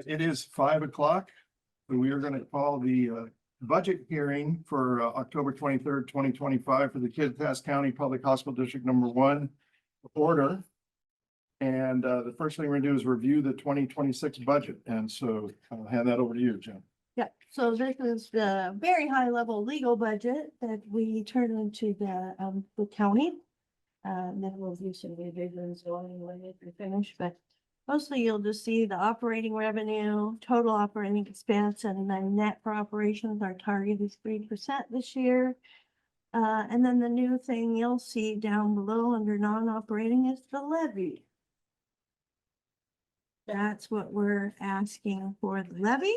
It is 5 o'clock. We are going to call the budget hearing for October 23rd, 2025 for the Kittitas County Public Hospital District Number 1 order. And the first thing we're going to do is review the 2026 budget. And so I'll hand that over to you, Jen. Yeah, so this is the very high level legal budget that we turn into the county. And then we'll do some revisions along the way to finish, but mostly you'll just see the operating revenue, total operating expense, and then net for operations. Our target is 3% this year. And then the new thing you'll see down below under non-operating is the levy. That's what we're asking for the levy.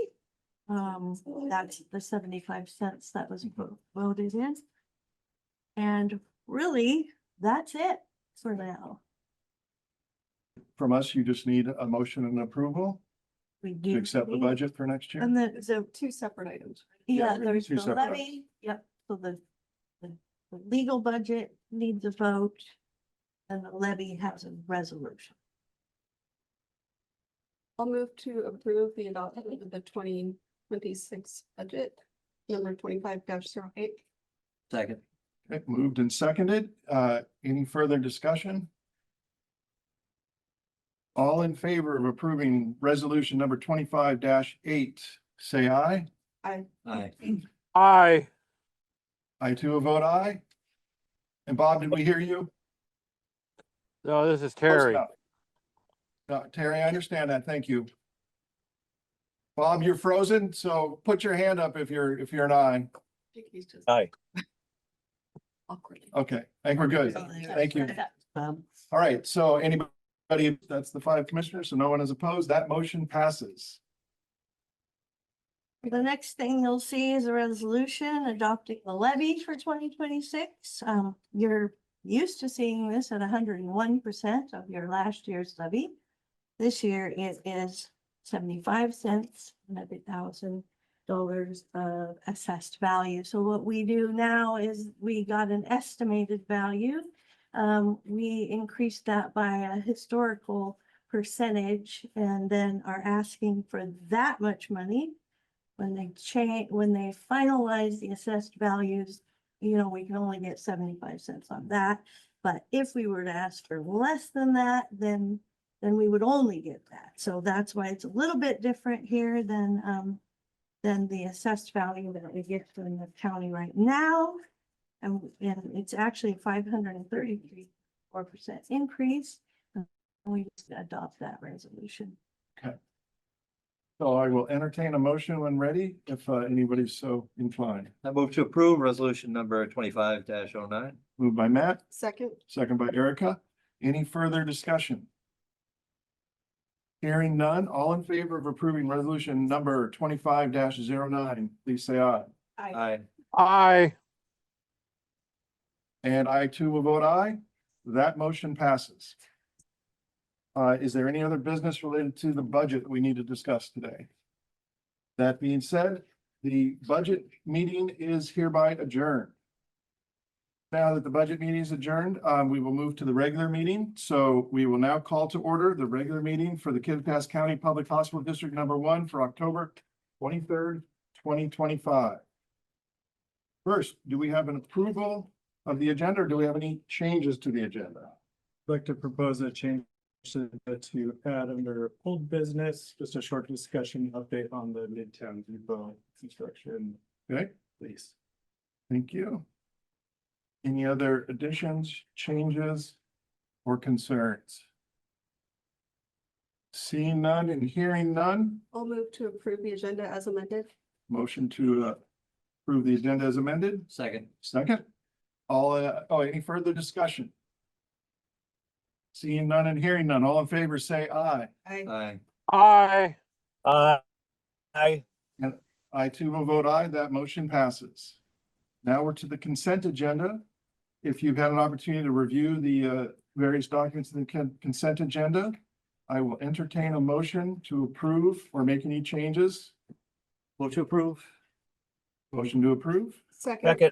That's the 75 cents that was voted in. And really, that's it for now. From us, you just need a motion and approval We to do. accept the budget for next year. And the Two separate items. yeah, there's two the separate levy, yep, so the legal budget needs a vote. And the levy has a resolution. I'll move to approve the adoption of the 2026 budget number 25-08. Second. Okay, moved and seconded. Any further discussion? All in favor of approving resolution number 25-8, say aye. Aye. Aye. Aye. I too will vote aye. And Bob, did we hear you? No, this is Close Terry. enough. No, Terry, I understand that. Thank you. Bob, you're frozen, so put your hand up if you're an aye. I think he's just Aye. awkward. Okay, I think we're good. Thank you. All right, so anybody, that's the 5 commissioners, so no one is opposed. That motion passes. The next thing you'll see is a resolution adopting the levy for 2026. You're used to seeing this at 101% of your last year's levy. This year it is 75 cents on every $1,000 of assessed value. So what we do now is we got an estimated value. We increased that by a historical percentage and then are asking for that much money. When they finalize the assessed values, you know, we can only get 75 cents on that. But if we were to ask for less than that, then we would only get that. So that's why it's a little bit different here than the assessed value that we get from the county right now. And it's actually 533.4% increase. And we just adopt that resolution. So I will entertain a motion when ready, if anybody's so inclined. I move to approve resolution number 25-09. Moved by Matt, Second. second by Erica. Any further discussion? Hearing none, all in favor of approving resolution number 25-09, please say aye. Aye. Aye. And I too will vote aye. That motion passes. Is there any other business related to the budget that we need to discuss today? That being said, the budget meeting is hereby adjourned. Now that the budget meeting is adjourned, we will move to the regular meeting. So we will now call to order the regular meeting for the Kittitas County Public Hospital District Number 1 for October 23rd, 2025. First, do we have an approval of the agenda or do we have any changes to the agenda? I'd like to propose a change to add under old business, just a short discussion update on the Midtown Depot construction, Okay, please. thank you. Any other additions, changes, or concerns? Seeing none and hearing none, I'll move to approve the agenda as amended. motion to approve the agenda as amended. Second. Second. Any further discussion? Seeing none and hearing none, all in favor, say aye. Aye. Aye. Aye. I too will vote aye. That motion passes. Now we're to the consent agenda. If you've had an opportunity to review the various documents in the consent agenda, I will entertain a motion to approve or make any changes. Move to approve. Motion to approve. Second.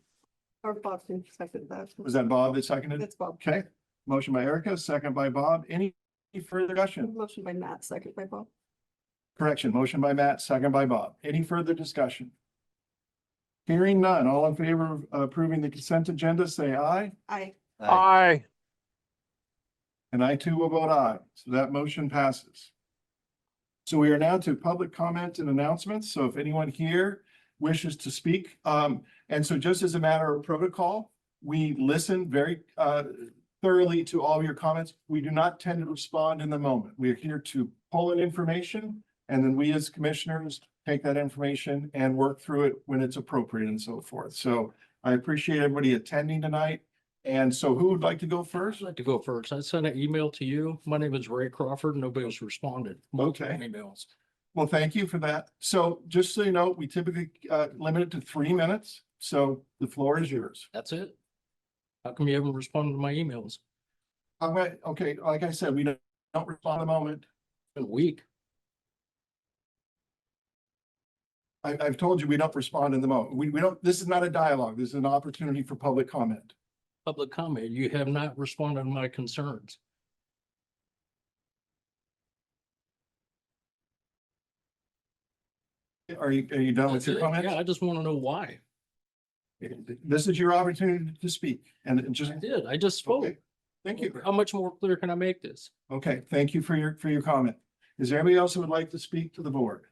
Or Bob can second that. Was that Bob that seconded? That's Bob. Okay. Motion by Erica, second by Bob. Any further discussion? Motion by Matt, second by Bob. Correction, motion by Matt, second by Bob. Any further discussion? Hearing none, all in favor of approving the consent agenda, say aye. Aye. Aye. And I too will vote aye. So that motion passes. So we are now to public comment and announcements. So if anyone here wishes to speak, and so just as a matter of protocol, we listen very thoroughly to all of your comments. We do not tend to respond in the moment. We are here to pull in information, and then we as commissioners take that information and work through it when it's appropriate and so forth. So I appreciate everybody attending tonight. And so who would like to go first? I'd like to go first. I sent an email to you. My name is Ray Crawford. Nobody has responded. Multiple Okay. emails. Well, thank you for that. So just so you know, we typically limit it to 3 minutes. So the floor is yours. That's it. How come you haven't responded to my emails? Okay, like I said, we don't respond at the moment. It's been a week. I've told you we don't respond in the moment. We don't, this is not a dialogue. This is an opportunity for public comment. Public comment. You have not responded to my concerns. Are you done with That's your it. comments? Yeah, I just want to know why. This is your opportunity to speak and just, I did. I just spoke. okay, thank you. How much more clear can I make this? Okay, thank you for your comment. Is there anybody else who would like to speak to the board?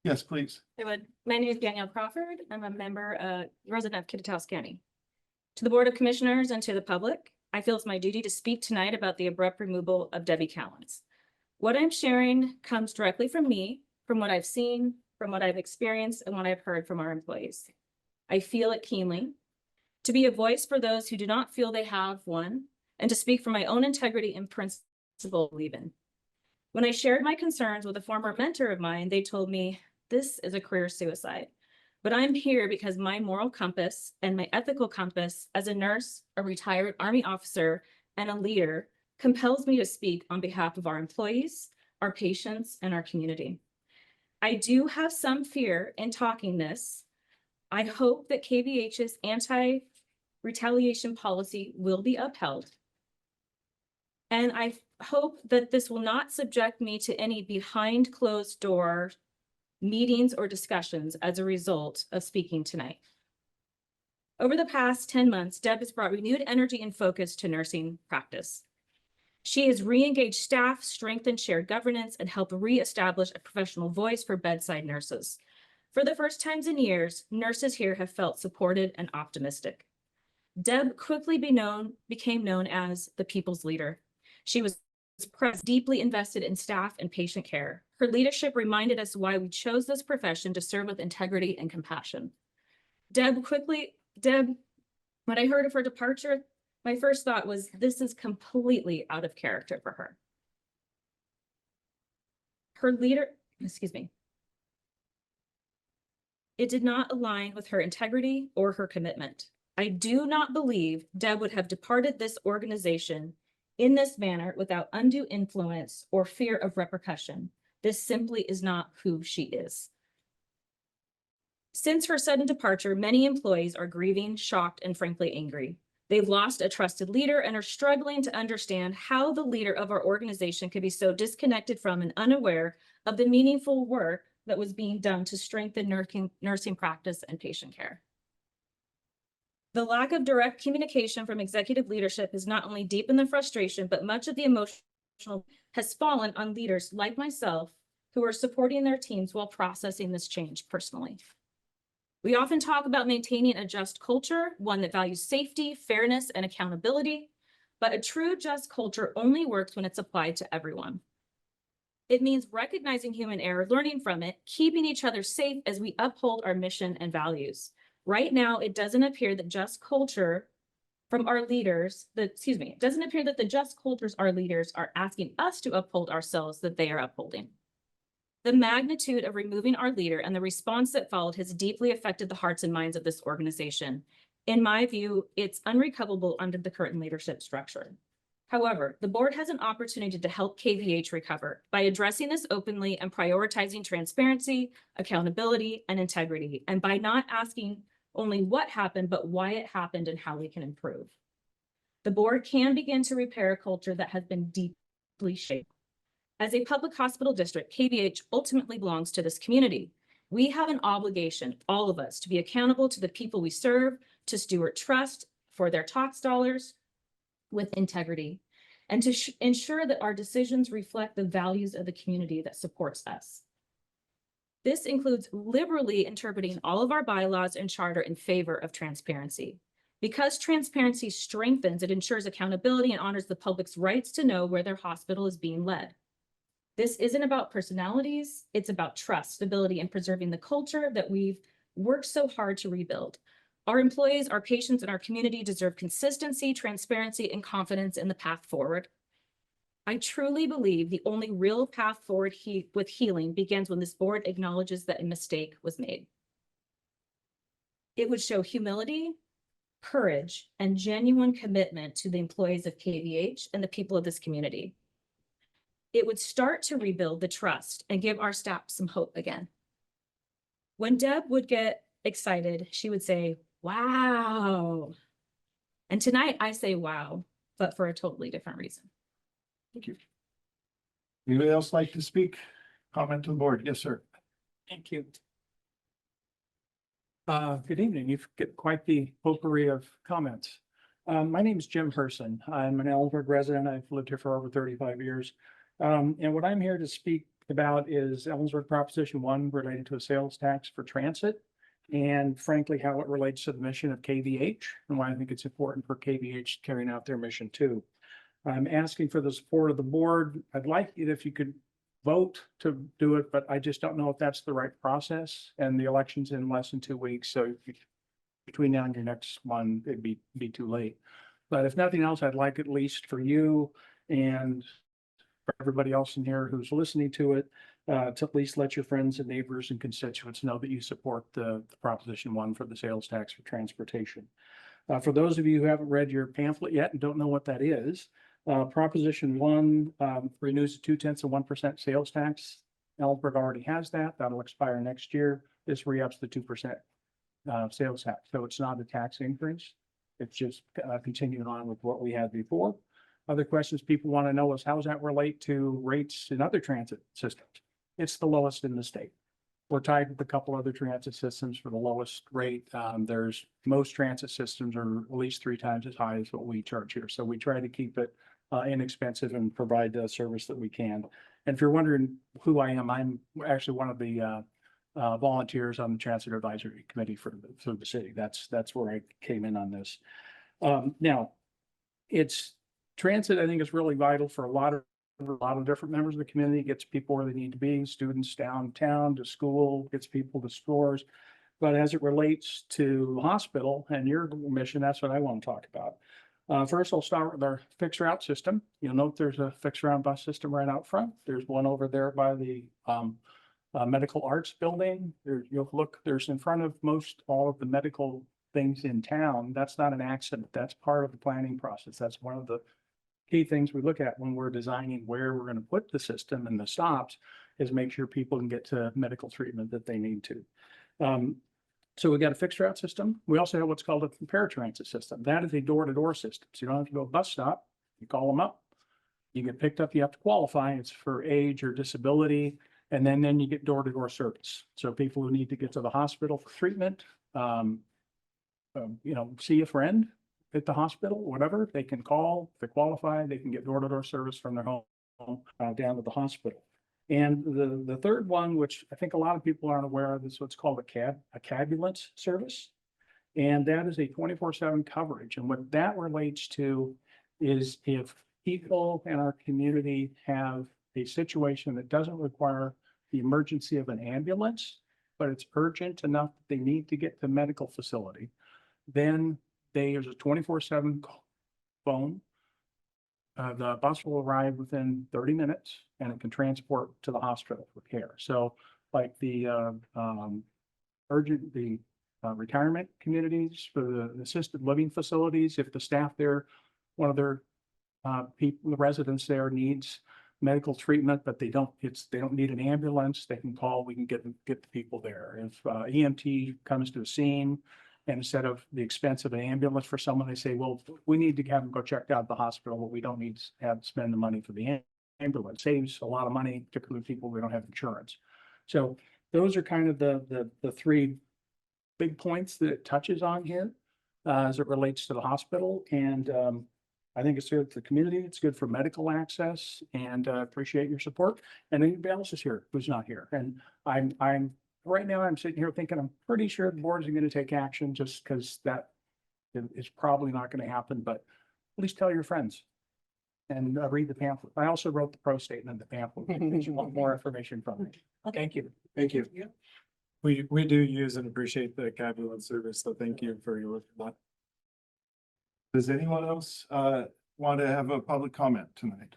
Yes, please. I would. My name is Danielle Crawford. I'm a member, resident of Kittitas County. To the Board of Commissioners and to the public, I feel it's my duty to speak tonight about the abrupt removal of Debbie Callens. What I'm sharing comes directly from me, from what I've seen, from what I've experienced, and what I've heard from our employees. I feel it keenly. To be a voice for those who do not feel they have one, and to speak for my own integrity and principle believe in. When I shared my concerns with a former mentor of mine, they told me, this is a career suicide. But I'm here because my moral compass and my ethical compass as a nurse, a retired Army officer, and a leader compels me to speak on behalf of our employees, our patients, and our community. I do have some fear in talking this. I hope that KVH's anti-retaliation policy will be upheld. And I hope that this will not subject me to any behind closed door meetings or discussions as a result of speaking tonight. Over the past 10 months, Deb has brought renewed energy and focus to nursing practice. She has re-engaged staff, strengthened shared governance, and helped re-establish a professional voice for bedside nurses. For the first times in years, nurses here have felt supported and optimistic. Deb quickly became known as the people's leader. She was deeply invested in staff and patient care. Her leadership reminded us why we chose this profession to serve with integrity and compassion. Deb, when I heard of her departure, my first thought was, this is completely out of character for her. It did not align with her integrity or her commitment. I do not believe Deb would have departed this organization in this manner without undue influence or fear of repercussion. This simply is not who she is. Since her sudden departure, many employees are grieving, shocked, and frankly angry. They've lost a trusted leader and are struggling to understand how the leader of our organization could be so disconnected from and unaware of the meaningful work that was being done to strengthen nursing practice and patient care. The lack of direct communication from executive leadership has not only deepened the frustration, but much of the emotional has fallen on leaders like myself who are supporting their teams while processing this change personally. We often talk about maintaining a just culture, one that values safety, fairness, and accountability, but a true just culture only works when it's applied to everyone. It means recognizing human error, learning from it, keeping each other safe as we uphold our mission and values. Right now, it doesn't appear that just culture from our leaders, it doesn't appear that the just cultures our leaders are asking us to uphold ourselves that they are upholding. The magnitude of removing our leader and the response that followed has deeply affected the hearts and minds of this organization. In my view, it's unrecoverable under the current leadership structure. However, the board has an opportunity to help KVH recover by addressing this openly and prioritizing transparency, accountability, and integrity, and by not asking only what happened, but why it happened and how we can improve. The board can begin to repair a culture that has been deeply shaped. As a public hospital district, KVH ultimately belongs to this community. We have an obligation, all of us, to be accountable to the people we serve, to steward trust for their tax dollars with integrity, and to ensure that our decisions reflect the values of the community that supports us. This includes liberally interpreting all of our bylaws and charter in favor of transparency. Because transparency strengthens, it ensures accountability and honors the public's rights to know where their hospital is being led. This isn't about personalities, it's about trust, stability, and preserving the culture that we've worked so hard to rebuild. Our employees, our patients, and our community deserve consistency, transparency, and confidence in the path forward. I truly believe the only real path forward with healing begins when this board acknowledges that a mistake was made. It would show humility, courage, and genuine commitment to the employees of KVH and the people of this community. It would start to rebuild the trust and give our staff some hope again. When Deb would get excited, she would say, wow. And tonight I say wow, but for a totally different reason. Thank you. Anybody else like to speak? Comment to the board? Yes, sir. Thank you. Good evening. You've got quite the potpourri of comments. My name is Jim Herson. I'm an Ellensburg resident. I've lived here for over 35 years. And what I'm here to speak about is Ellensburg Proposition 1 related to a sales tax for transit, and frankly, how it relates to the mission of KVH and why I think it's important for KVH carrying out their mission too. I'm asking for the support of the board. I'd like it if you could vote to do it, but I just don't know if that's the right process, and the election's in less than 2 weeks. So between now and your next one, it'd be too late. But if nothing else, I'd like at least for you and for everybody else in here who's listening to it, to at least let your friends and neighbors and constituents know that you support the Proposition 1 for the sales tax for transportation. For those of you who haven't read your pamphlet yet and don't know what that is, Proposition 1 renews the 0.2% sales tax. Ellensburg already has that. That'll expire next year. This re-ups the 2% sales tax. So it's not a tax increase. It's just continuing on with what we had before. Other questions people want to know is how does that relate to rates in other transit systems? It's the lowest in the state. We're tied with a couple other transit systems for the lowest rate. There's most transit systems are at least 3 times as high as what we charge here. So we try to keep it inexpensive and provide the service that we can. And if you're wondering who I am, I'm actually one of the volunteers on the Transit Advisory Committee for the city. That's where I came in on this. Now, it's transit, I think, is really vital for a lot of different members of the community. It gets people where they need to be, students downtown to school, gets people to stores. But as it relates to the hospital and your mission, that's what I want to talk about. First, I'll start with our fixed route system. You'll note there's a fixed route bus system right out front. There's one over there by the medical arts building. You'll look, there's in front of most all of the medical things in town. That's not an accident. That's part of the planning process. That's one of the key things we look at when we're designing where we're going to put the system and the stops is make sure people can get to medical treatment that they need to. So we got a fixed route system. We also have what's called a paratransit system. That is a door-to-door system. So you don't have to go bus stop. You call them up. You get picked up. You have to qualify. It's for age or disability. And then you get door-to-door service. So people who need to get to the hospital for treatment, see a friend at the hospital, whatever, they can call, if they qualify, they can get door-to-door service from their home down to the hospital. And the third one, which I think a lot of people aren't aware of, is what's called a cabulance service. And that is a 24/7 coverage. And what that relates to is if people in our community have a situation that doesn't require the emergency of an ambulance, but it's urgent enough that they need to get to the medical facility, then there's a 24/7 phone. The bus will arrive within 30 minutes and it can transport to the hospital for care. So like the retirement communities for the assisted living facilities, if the staff there, one of their people, the residents there needs medical treatment, but they don't need an ambulance, they can call, we can get the people there. If EMT comes to the scene, and instead of the expense of an ambulance for someone, they say, well, we need to have them go checked out at the hospital, but we don't need to spend the money for the ambulance, saves a lot of money, particularly people who don't have insurance. So those are kind of the three big points that it touches on here as it relates to the hospital. And I think it's good for the community. It's good for medical access, and appreciate your support. And anybody else is here who's not here. And I'm right now I'm sitting here thinking, I'm pretty sure the board is going to take action, just because that is probably not going to happen, but at least tell your friends and read the pamphlet. I also wrote the pro statement in the pamphlet, in case you want more information from me. Thank you. Thank you. We do use and appreciate the ambulance service, so thank you for your work on that. Does anyone else want to have a public comment tonight?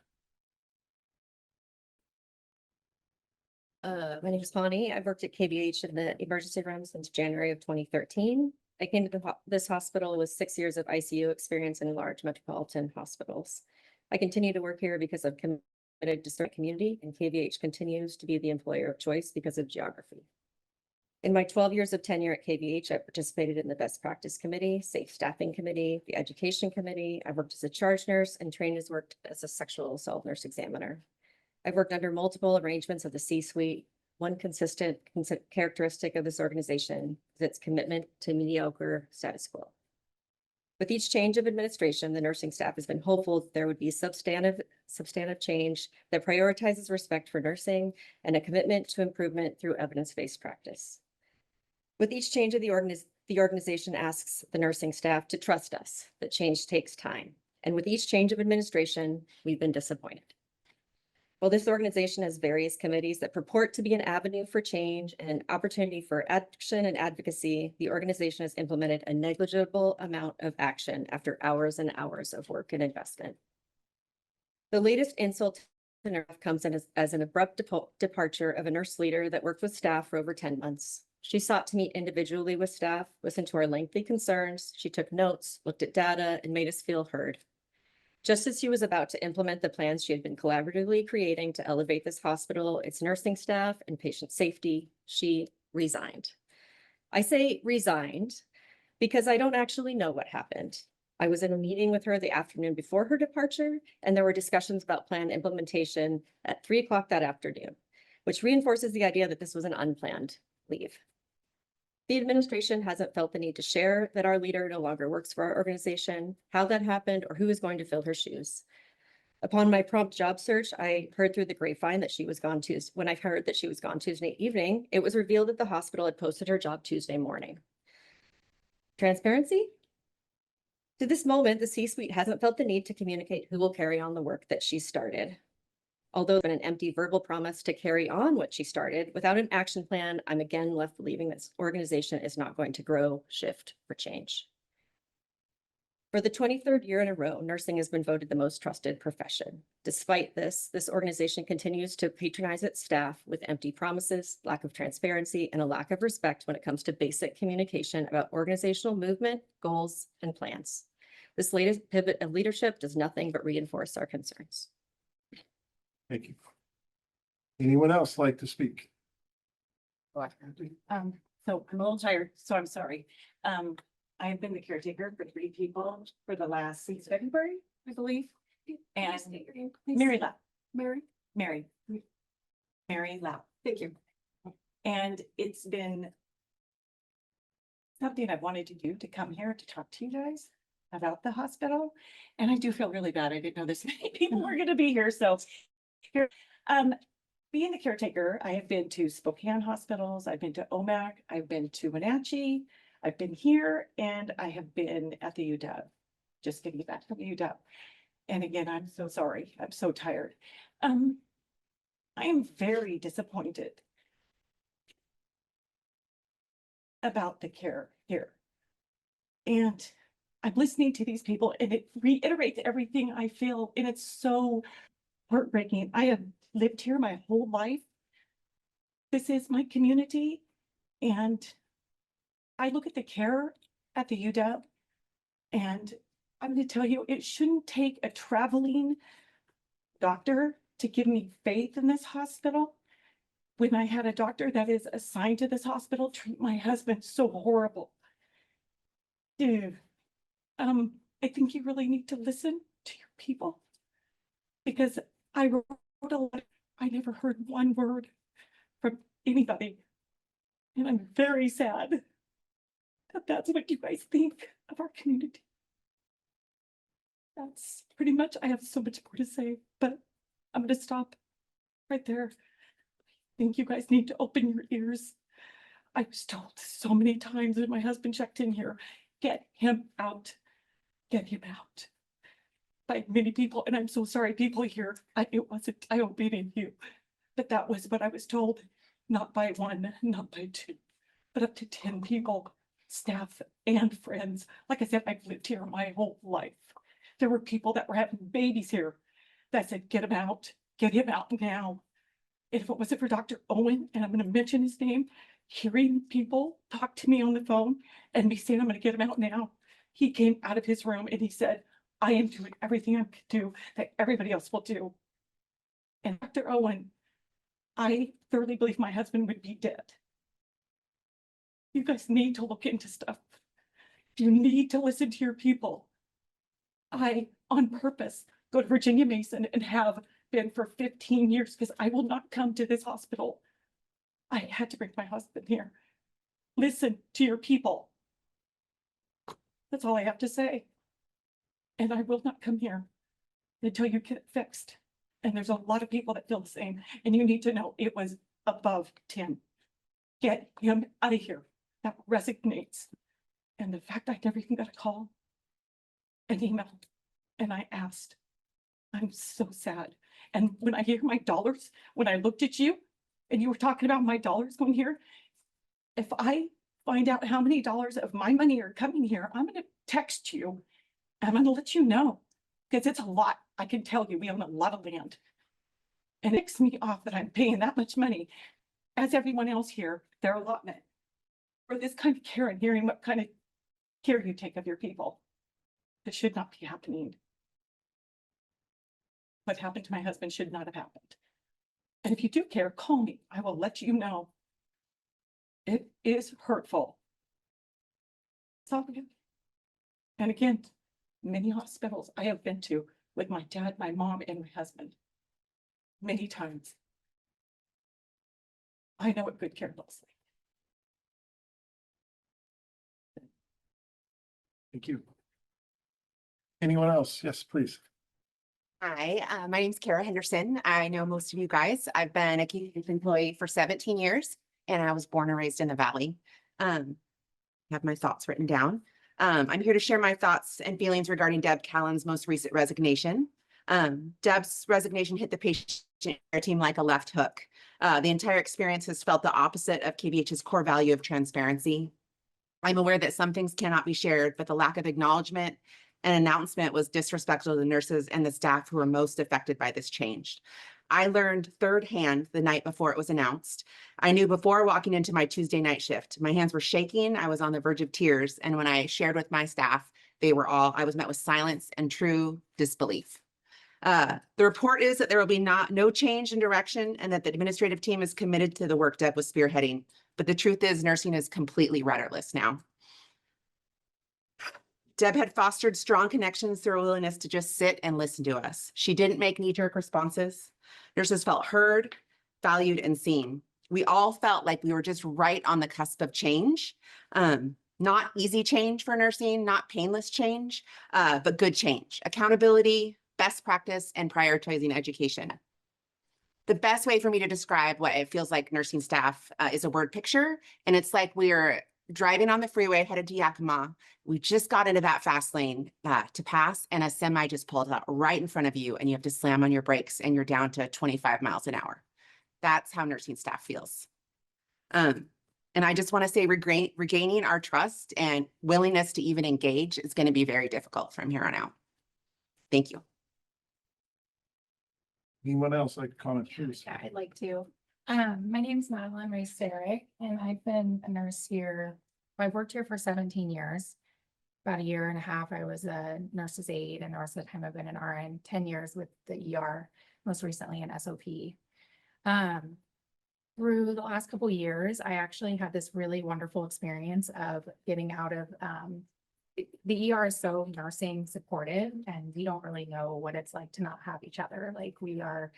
My name is Connie. I've worked at KVH in the emergency room since January of 2013. I came to this hospital with 6 years of ICU experience in large metropolitan hospitals. I continue to work here because I'm committed to serve the community, and KVH continues to be the employer of choice because of geography. In my 12 years of tenure at KVH, I participated in the Best Practice Committee, Safe Staffing Committee, the Education Committee. I worked as a charge nurse and trained as worked as a sexual assault nurse examiner. I've worked under multiple arrangements of the C-suite. One consistent characteristic of this organization is its commitment to mediocre status quo. With each change of administration, the nursing staff has been hopeful that there would be substantive change that prioritizes respect for nursing and a commitment to improvement through evidence-based practice. With each change of the organization asks the nursing staff to trust us that change takes time. And with each change of administration, we've been disappointed. While this organization has various committees that purport to be an avenue for change and an opportunity for action and advocacy, the organization has implemented a negligible amount of action after hours and hours of work and investment. The latest insult to nurse comes in as an abrupt departure of a nurse leader that worked with staff for over 10 months. She sought to meet individually with staff, listened to our lengthy concerns. She took notes, looked at data, and made us feel heard. Just as she was about to implement the plans she had been collaboratively creating to elevate this hospital, its nursing staff, and patient safety, she resigned. I say resigned because I don't actually know what happened. I was in a meeting with her the afternoon before her departure, and there were discussions about plan implementation at 3 o'clock that afternoon, which reinforces the idea that this was an unplanned leave. The administration hasn't felt the need to share that our leader no longer works for our organization, how that happened, or who is going to fill her shoes. Upon my prompt job search, I heard through the grapevine that she was gone Tuesday. When I heard that she was gone Tuesday evening, it was revealed that the hospital had posted her job Tuesday morning. Transparency? To this moment, the C-suite hasn't felt the need to communicate who will carry on the work that she started. Although it's been an empty verbal promise to carry on what she started, without an action plan, I'm again left believing this organization is not going to grow, shift, or change. For the 23rd year in a row, nursing has been voted the most trusted profession. Despite this, this organization continues to patronize its staff with empty promises, lack of transparency, and a lack of respect when it comes to basic communication about organizational movement, goals, and plans. This latest pivot of leadership does nothing but reinforce our concerns. Thank you. Anyone else like to speak? So I'm a little tired, so I'm sorry. I have been the caretaker for 3 people for the last since February, I believe. And Mary Lau. Mary Lau. Thank you. And it's been something I've wanted to do, to come here to talk to you guys about the hospital. And I do feel really bad. I didn't know this many people were going to be here. So here, being the caretaker, I have been to Spokane hospitals. I've been to OMAC. I've been to Wenatchee. I've been here, and I have been at the UW, just getting back from the UW. And again, I'm so sorry. I'm so tired. I am very disappointed about the care here. And I'm listening to these people, and it reiterates everything I feel, and it's so heartbreaking. I have lived here my whole life. This is my community, and I look at the care at the UW, and I'm going to tell you, it shouldn't take a traveling doctor to give me faith in this hospital. When I had a doctor that is assigned to this hospital treat my husband so horrible. Dude, I think you really need to listen to your people, because I I never heard one word from anybody. And I'm very sad that that's what you guys think of our community. That's pretty much, I have so much more to say, but I'm gonna stop right there. I think you guys need to open your ears. I was told so many times when my husband checked in here, get him out, get him out. By many people, and I'm so sorry, people here, it wasn't, I obeyed you. But that was what I was told, not by one, not by two, but up to 10 people, staff and friends. Like I said, I've lived here my whole life. There were people that were having babies here that said, get him out now. And if it wasn't for Dr. Owen, and I'm gonna mention his name, hearing people talk to me on the phone and me saying, I'm gonna get him out now. He came out of his room and he said, I am doing everything I could do that everybody else will do. And Dr. Owen, I thoroughly believe my husband would be dead. You guys need to look into stuff. You need to listen to your people. I, on purpose, go to Virginia Mason and have been for 15 years because I will not come to this hospital. I had to bring my husband here. Listen to your people. That's all I have to say. And I will not come here until you get it fixed. And there's a lot of people that feel the same. And you need to know it was above 10. Get him out of here. That resignates. And the fact I never even got a call, an email, and I asked, I'm so sad. And when I hear my dollars, when I looked at you and you were talking about my dollars going here, if I find out how many dollars of my money are coming here, I'm going to text you. I'm going to let you know because it's a lot. I can tell you we own a lot of land. And it ticks me off that I'm paying that much money as everyone else here, their allotment for this kind of care and hearing what kind of care you take of your people. This should not be happening. What happened to my husband should not have happened. And if you do care, call me. I will let you know. It is hurtful. It's all good. And again, many hospitals I have been to with my dad, my mom, and my husband. Many times. I know what good care looks like. Thank you. Anyone else? Yes, please. Hi, my name's Kara Henderson. I know most of you guys. I've been a KVH employee for 17 years and I was born and raised in the Valley. Have my thoughts written down. I'm here to share my thoughts and feelings regarding Deb Callan's most recent resignation. Deb's resignation hit the patient care team like a left hook. The entire experience has felt the opposite of KVH's core value of transparency. I'm aware that some things cannot be shared, but the lack of acknowledgement and announcement was disrespectful to the nurses and the staff who were most affected by this change. I learned third hand the night before it was announced. I knew before walking into my Tuesday night shift. My hands were shaking. I was on the verge of tears. And when I shared with my staff, I was met with silence and true disbelief. The report is that there will be no change in direction and that the administrative team is committed to the work Deb was spearheading. But the truth is nursing is completely rudderless now. Deb had fostered strong connections through a willingness to just sit and listen to us. She didn't make knee-jerk responses. Nurses felt heard, valued, and seen. We all felt like we were just right on the cusp of change. Not easy change for nursing, not painless change, but good change. Accountability, best practice, and prioritizing education. The best way for me to describe what it feels like nursing staff is a word picture. And it's like we're driving on the freeway headed to Yakima. We just got into that fast lane to pass and a semi just pulled out right in front of you and you have to slam on your brakes and you're down to 25 miles an hour. That's how nursing staff feels. And I just want to say regaining our trust and willingness to even engage is going to be very difficult from here on out. Thank you. Anyone else like to comment? Please. Yeah, I'd like to. My name's Madeline Ray-Sarek, and I've been a nurse here. I've worked here for 17 years. About a year and a half, I was a nurse's aide, and the rest of the time I've been an RN, 10 years with the ER, most recently an SOP. Through the last couple of years, I actually had this really wonderful experience of getting out of, the ER is so nursing supportive, and we don't really know what it's like to not have each other. Like we are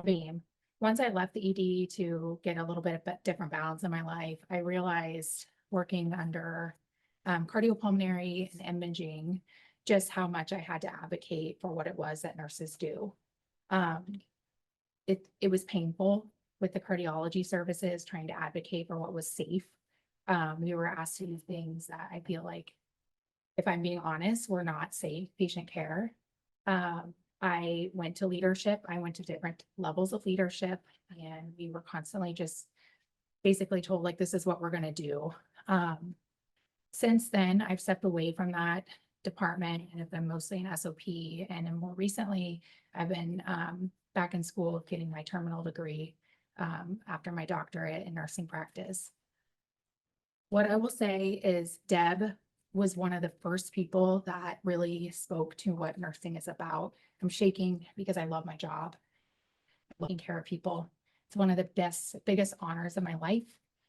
beam. Once I left the ED to get a little bit of different balance in my life, I realized working under cardiopulmonary and imaging, just how much I had to advocate for what it was that nurses do. It was painful with the cardiology services, trying to advocate for what was safe. We were asked to do things that I feel like, if I'm being honest, were not safe patient care. I went to leadership. I went to different levels of leadership, and we were constantly just basically told, like, this is what we're going to do. Since then, I've stepped away from that department and have been mostly in SOP. And then more recently, I've been back in school getting my terminal degree after my doctorate in nursing practice. What I will say is Deb was one of the first people that really spoke to what nursing is about. I'm shaking because I love my job, taking care of people. It's one of the biggest honors of my life.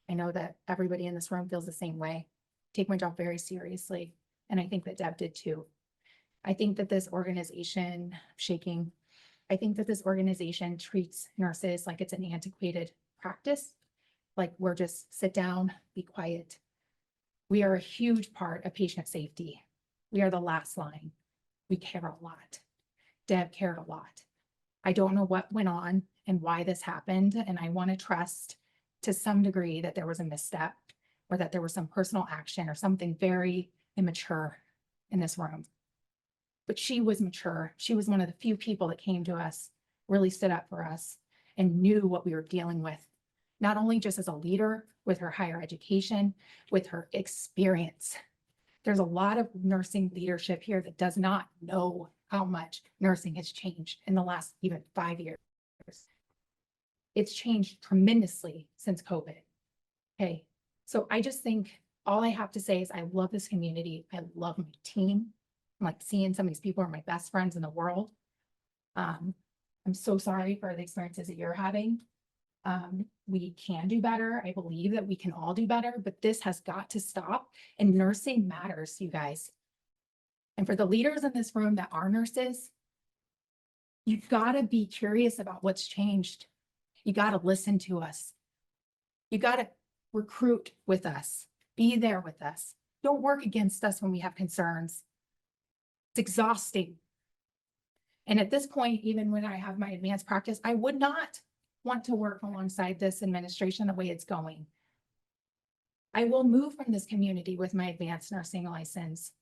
I know that everybody in this room feels the same way. Take my job very seriously. And I think that Deb did too. I think that this organization, shaking, I think that this organization treats nurses like it's an antiquated practice. Like we're just sit down, be quiet. We are a huge part of patient safety. We are the last line. We care a lot. Deb cared a lot. I don't know what went on and why this happened. And I want to trust to some degree that there was a misstep or that there was some personal action or something very immature in this room. But she was mature. She was one of the few people that came to us, really stood up for us and knew what we were dealing with. Not only just as a leader with her higher education, with her experience. There's a lot of nursing leadership here that does not know how much nursing has changed in the last even 5 years. It's changed tremendously since COVID. Okay, so I just think all I have to say is I love this community. I love my team. I'm like seeing some of these people are my best friends in the world. I'm so sorry for the experiences that you're having. We can do better. I believe that we can all do better, but this has got to stop. And nursing matters, you guys. And for the leaders in this room that are nurses, you've got to be curious about what's changed. You got to listen to us. You got to recruit with us. Be there with us. Don't work against us when we have concerns. It's exhausting. And at this point, even when I have my advanced practice, I would not want to work alongside this administration the way it's going. I will move from this community with my advanced nursing license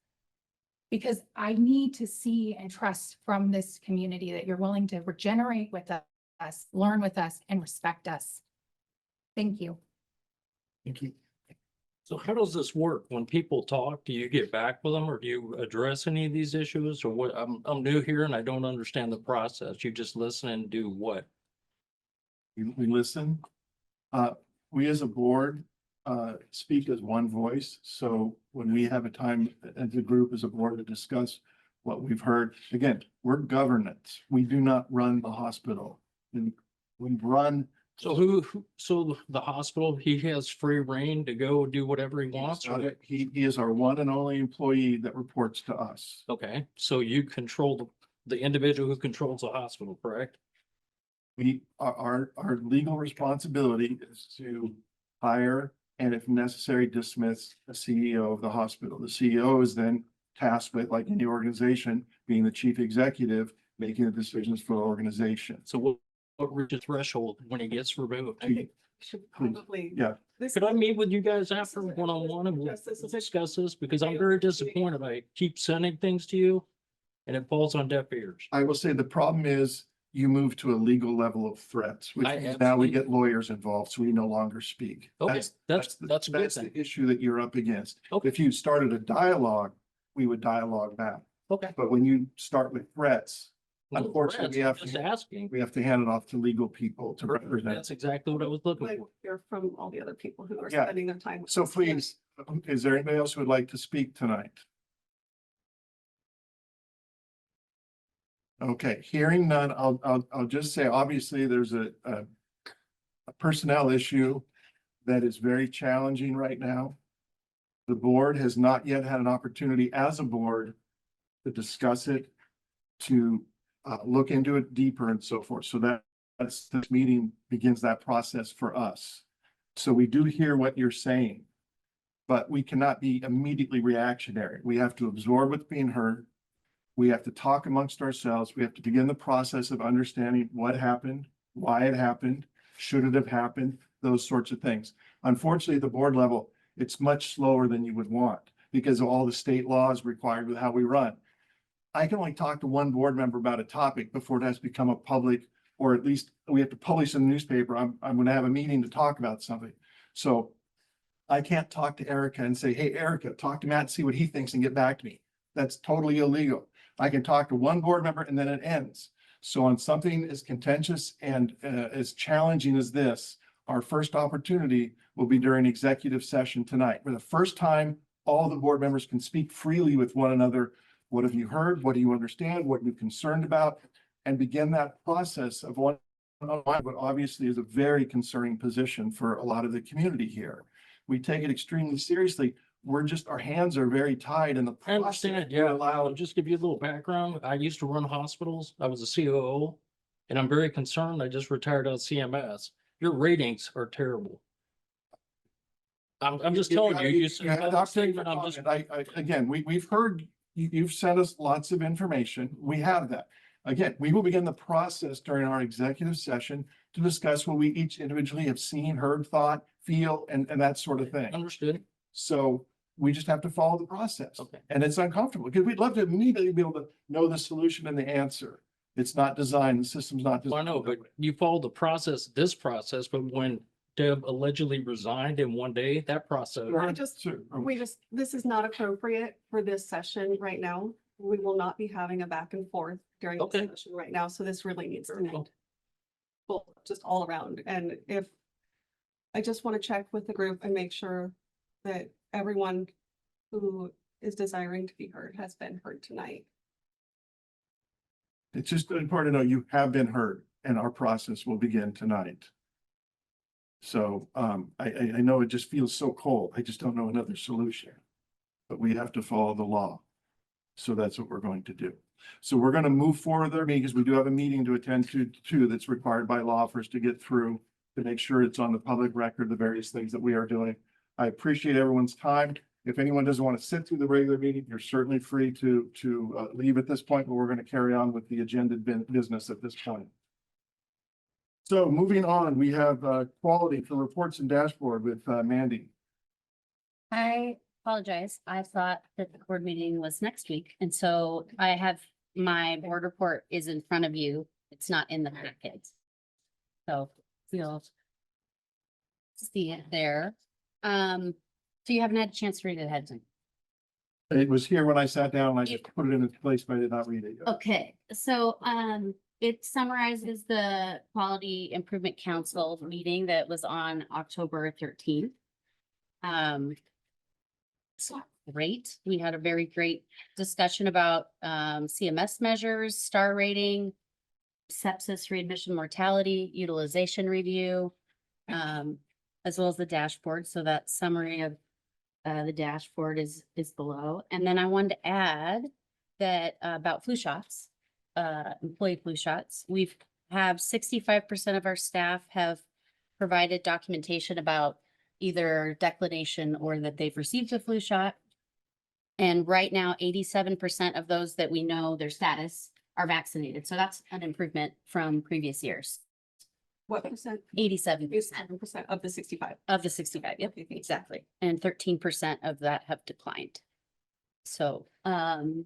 because I need to see and trust from this community that you're willing to regenerate with us, learn with us, and respect us. Thank you. Thank you. So how does this work? When people talk, do you get back with them or do you address any of these issues or what? I'm new here and I don't understand the process. You just listen and do what? We listen. We as a board speak as one voice. So when we have a time as a group, as a board to discuss what we've heard, again, we're governance. We do not run the hospital. And we run. So so the hospital, he has free reign to go do whatever he wants? Or- He is our one and only employee that reports to us. Okay, so you control the individual who controls the hospital, correct? Our legal responsibility is to hire and if necessary, dismiss the CEO of the hospital. The CEO is then tasked with, like any organization, being the chief executive, making the decisions for the organization. So what reaches threshold when he gets removed? Should probably. Yeah, Could I meet with you guys after one-on-one and we'll discuss this? Because I'm very disappointed. I keep sending things to you and it falls on deaf ears. I will say the problem is you move to a legal level of threats, which I means now we absolutely- get lawyers involved, so we no longer speak. Okay, that's a good That's thing. the issue that you're up against. Okay. If you started a dialogue, we would dialogue back. Okay. But when you start with threats, No unfortunately, we threats, have I'm just asking. we have to hand it off to legal people to represent. That's exactly what I was looking Like for. hear from all the other people who are Yeah. spending their time. with So us. please, is there anybody else who would like to speak tonight? Okay, hearing none, I'll just say, obviously, there's a personnel issue that is very challenging right now. The board has not yet had an opportunity as a board to discuss it, to look into it deeper and so forth. So this meeting begins that process for us. So we do hear what you're saying, but we cannot be immediately reactionary. We have to absorb what's being heard. We have to talk amongst ourselves. We have to begin the process of understanding what happened, why it happened, should it have happened, those sorts of things. Unfortunately, at the board level, it's much slower than you would want because of all the state laws required with how we run. I can only talk to one board member about a topic before it has become a public, or at least we have to publish in the newspaper. I'm going to have a meeting to talk about something. So I can't talk to Erica and say, hey, Erica, talk to Matt and see what he thinks and get back to me. That's totally illegal. I can talk to one board member and then it ends. So on something as contentious and as challenging as this, our first opportunity will be during executive session tonight. For the first time, all the board members can speak freely with one another. What have you heard? What do you understand? What are you concerned about? And begin that process of what obviously is a very concerning position for a lot of the community here. We take it extremely seriously. We're just, our hands are very tied in the I understand, process. yeah. I'll just give you a little background. I used to run hospitals. I was a COO. And I'm very concerned. I just retired on CMS. Your ratings are terrible. I'm just telling you, Again, we've heard, you've sent us lots of information. We have that. Again, we will begin the process during our executive session to discuss what we each individually have seen, heard, thought, feel, and that sort of thing. Understood. So we just have to follow the process. Okay. And it's uncomfortable because we'd love to immediately be able to know the solution and the answer. It's not designed, the system's not Well, I designed. know, but you follow the process, this process, but when Deb allegedly resigned in one day, that process. This is not appropriate for this session right now. We will not be having a back and forth during the Okay. session right now, so this really needs to Very well. end. Well, just all around, and if, I just want to check with the group and make sure that everyone who is desiring to be heard has been heard tonight. It's just important to know you have been heard and our process will begin tonight. So I know it just feels so cold. I just don't know another solution. But we have to follow the law. So that's what we're going to do. So we're going to move forward there because we do have a meeting to attend to that's required by law for us to get through to make sure it's on the public record, the various things that we are doing. I appreciate everyone's time. If anyone doesn't want to sit through the regular meeting, you're certainly free to leave at this point, but we're going to carry on with the agenda business at this point. So moving on, we have quality for reports and dashboard with Mandy. I apologize. I thought that the board meeting was next week, and so I have my board report is in front of you. It's not in the packet. So you'll see it there. So you haven't had a chance to read it ahead of time. It was here when I sat down. I just put it in its place, but I did not read it yet. Okay, so it summarizes the Quality Improvement Council meeting that was on October 13th. So great. We had a very great discussion about CMS measures, star rating, sepsis readmission mortality, utilization review, as well as the dashboard. So that summary of the dashboard is below. And then I wanted to add that about flu shots, employee flu shots. We've have 65% of our staff have provided documentation about either declination or that they've received a flu shot. And right now, 87% of those that we know their status are vaccinated. So that's an improvement from previous years. What percent? 87%. 87% of the 65. Of the 65, yep, exactly. And 13% of that have declined. So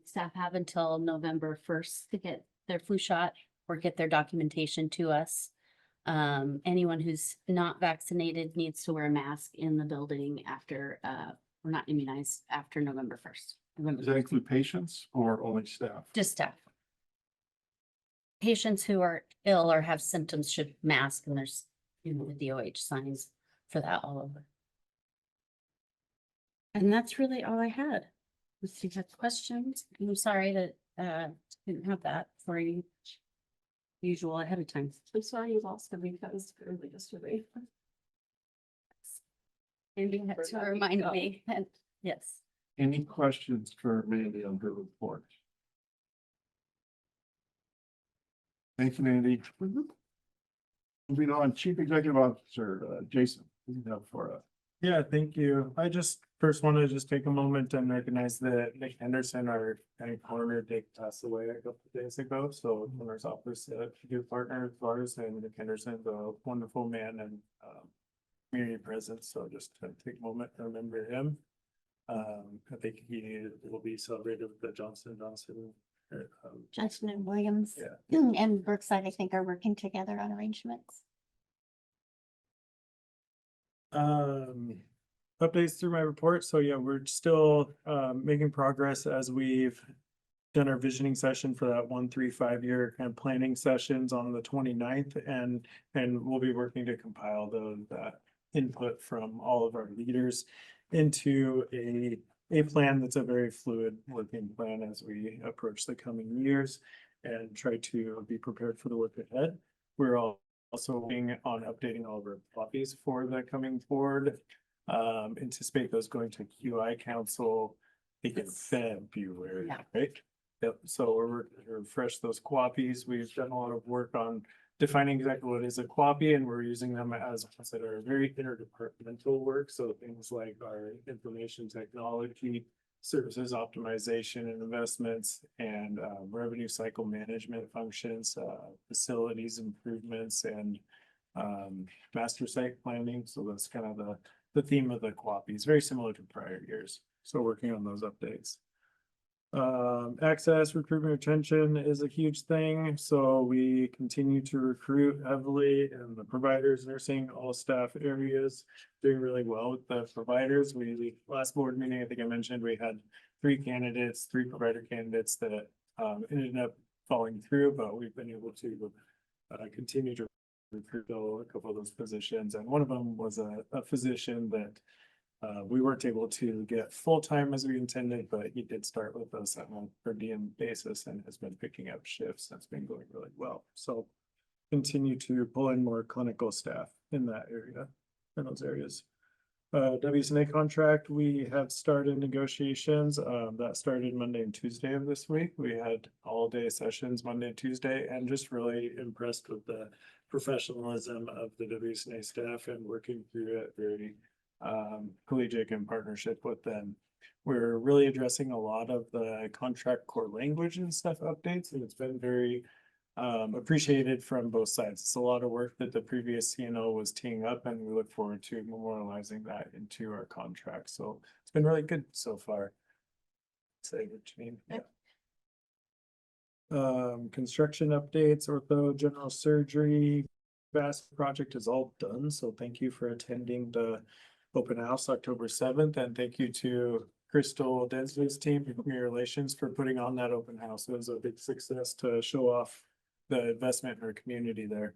staff have until November 1st to get their flu shot or get their documentation to us. Anyone who's not vaccinated needs to wear a mask in the building after, or not immunized after November 1st. Does that include patients or only staff? Just staff. Patients who are ill or have symptoms should mask, and there's, the DOH signs for that all over. And that's really all I had. If you have questions, I'm sorry that didn't have that for you usual ahead of time. I'm sorry you lost the week. That was early yesterday. And you had to remind me, and yes. Any questions for Mandy on her report? Thank you, Mandy. Moving on, Chief Executive Officer, Jason, what do you have for us? Yeah, thank you. I just first want to just take a moment and recognize that Nick Henderson, our county coroner, did pass away a couple of days ago. So coroner's office, a good partner of ours, and Nick Henderson, a wonderful man and community presence. So just to take a moment to remember him. I think he will be celebrated with the Johnson & Johnson. Johnson and Williams. Yeah. And Brookside, I think, are working together on arrangements. Updates through my report. So yeah, we're still making progress as we've done our visioning session for that 1-3-5 year kind of planning sessions on the 29th, and we'll be working to compile that input from all of our leaders into a plan that's a very fluid working plan as we approach the coming years and try to be prepared for the work ahead. We're also working on updating all of our copies for the coming board. Anticipate those going to QI Council in February, Yeah. right? Yep, so we're refresh those copies. We've done a lot of work on defining exactly what is a copy, and we're using them as I said, our very interdepartmental work. So things like our information technology, services optimization and investments, and revenue cycle management functions, facilities improvements, and master site planning. So that's kind of the theme of the copies, very similar to prior years. So working on those updates. Access, recruitment, retention is a huge thing. So we continue to recruit heavily, and the providers, nursing, all staff areas doing really well with the providers. We last board meeting, I think I mentioned, we had 3 provider candidates that ended up falling through, but we've been able to continue to recruit a couple of those positions. And one of them was a physician that we weren't able to get full-time as we intended, but he did start with us on a per diem basis and has been picking up shifts. That's been going really well. So continue to pull in more clinical staff in that area, in those areas. WSNA contract, we have started negotiations. That started Monday and Tuesday of this week. We had all day sessions Monday and Tuesday, and just really impressed with the professionalism of the WSNA staff and working through it very collegiate in partnership with them. We're really addressing a lot of the contract core language and stuff updates, and it's been very appreciated from both sides. It's a lot of work that the previous CNO was teeing up, and we look forward to memorializing that into our contract. So it's been really good so far. Say what you mean. Yeah. Construction updates, ortho, general surgery, vast project is all done. So thank you for attending the open house October 7th, and thank you to Crystal Densley's team, Community Relations, for putting on that open house. It was a big success to show off the investment in our community there.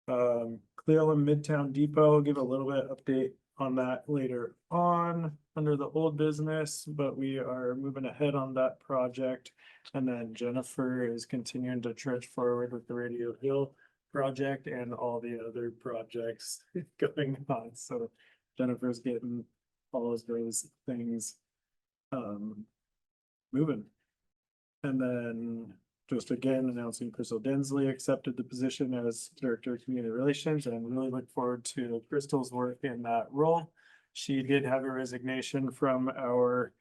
Cleveland Midtown Depot, I'll give a little bit update on that later on under the old business, but we are moving ahead on that project. And then Jennifer is continuing to trudge forward with the Radio Hill project and all the other projects going on. So Jennifer's getting all of those things moving. And then just again announcing Crystal Densley accepted the position as Director of Community Relations, and really look forward to Crystal's work in that role. She did have a resignation from our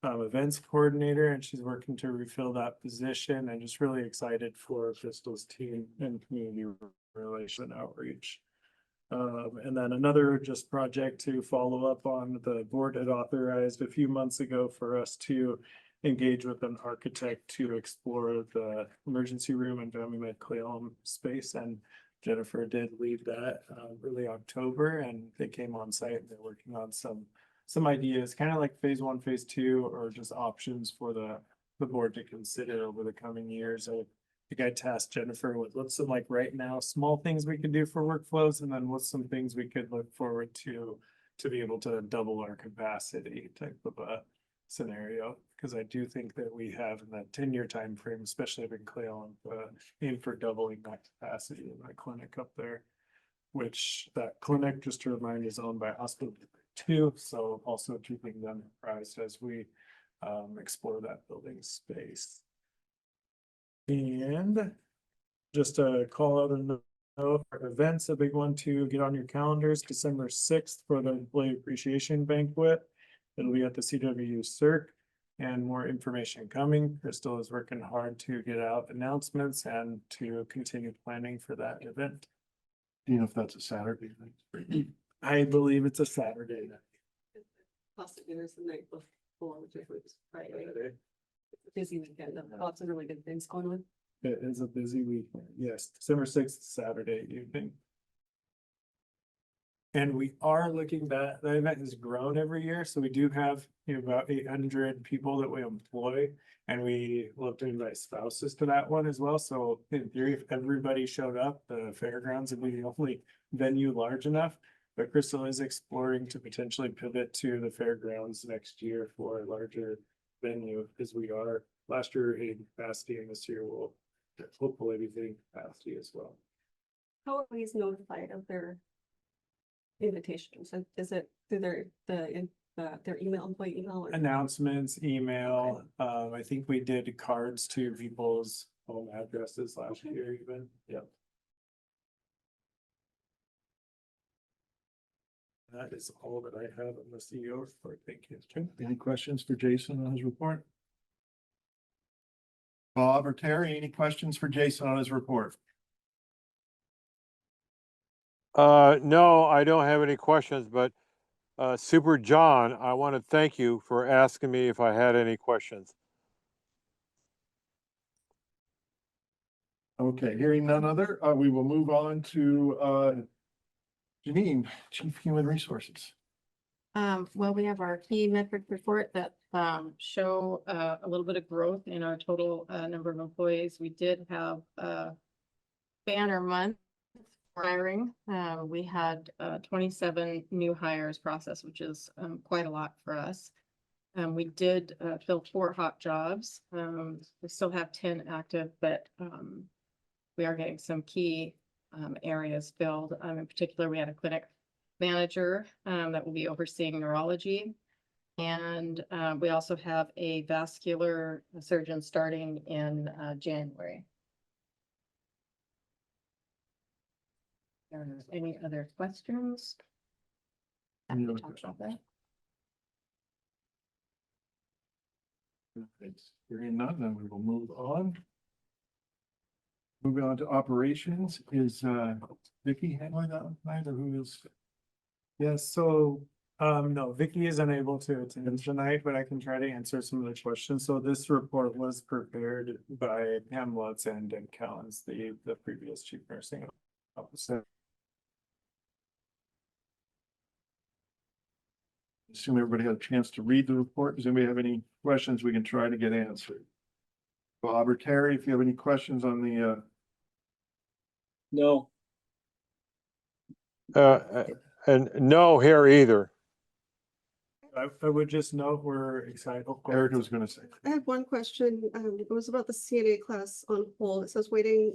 events coordinator, and she's working to refill that position, and just really excited for Crystal's team and community relation outreach. And then another just project to follow up on, the board had authorized a few months ago for us to engage with an architect to explore the emergency room and family med Cleveland space, and Jennifer did lead that early October, and they came on site and they're working on some ideas, kind of like phase 1, phase 2, or just options for the board to consider over the coming years. I think I tasked Jennifer with what's some like right now small things we could do for workflows, and then what's some things we could look forward to be able to double our capacity type of a scenario. Because I do think that we have in that 10-year time frame, especially in Cleveland, aim for doubling that capacity in that clinic up there, which that clinic, just to remind, is owned by Hospital 2. So also keeping them apprised as we explore that building space. And just a call out Oh, for events, a big one to get on your calendars, December 6th for the Employee Appreciation Banquet. It'll be at the CWU Circ, and more information coming. Crystal is working hard to get out announcements and to continue planning for that event. Do you know if that's a Saturday? I believe it's a Saturday. Possibly there's the night before, which is Friday. It's a busy weekend, lots of really good things going on. It is a busy weekend. Yes, December 6th, Saturday evening. And we are looking that the event has grown every year, so we do have, about 800 people that we employ. And we look to invite spouses to that one as well. So in theory, if everybody showed up, the fairgrounds would be the only venue large enough. But Crystal is exploring to potentially pivot to the fairgrounds next year for a larger venue, because we are last year in capacity, and this year we'll hopefully be hitting capacity as well. How are we notified of their invitations? And is it through their email, employee email? Or? Announcements, email, I think we did cards to people's home addresses last year even, yep. That is all that I have on the CEO report, thank you. Any questions for Jason on his report? Bob or Terry, any questions for Jason on his report? No, I don't have any questions, but Super John, I want to thank you for asking me if I had any questions. Okay, hearing none other, we will move on to Janine, Chief Human Resources. Well, we have our key metric report that show a little bit of growth in our total number of employees. We did have a banner month for hiring. We had 27 new hires processed, which is quite a lot for us. We did fill 4 hot jobs. We still have 10 active, but we are getting some key areas filled. In particular, we had a clinic manager that will be overseeing neurology. And we also have a vascular surgeon starting in January. Any other questions? Any Happy other to talk about that. Thanks. Hearing none, then we will move on. Moving on to operations, is Vicky handling that tonight, or who is? Yes, so, no, Vicky is unable to attend tonight, but I can try to answer some of the questions. So this report was prepared by Pam Lutz and Dan Callens, the previous chief nursing officer. Assume everybody had a chance to read the report. Does anybody have any questions we can try to get answered? Bob or Terry, if you have any questions on the No. And no here either. I would just note we're excited. Erica was gonna say. I have one question. It was about the CNA class on hold. It says awaiting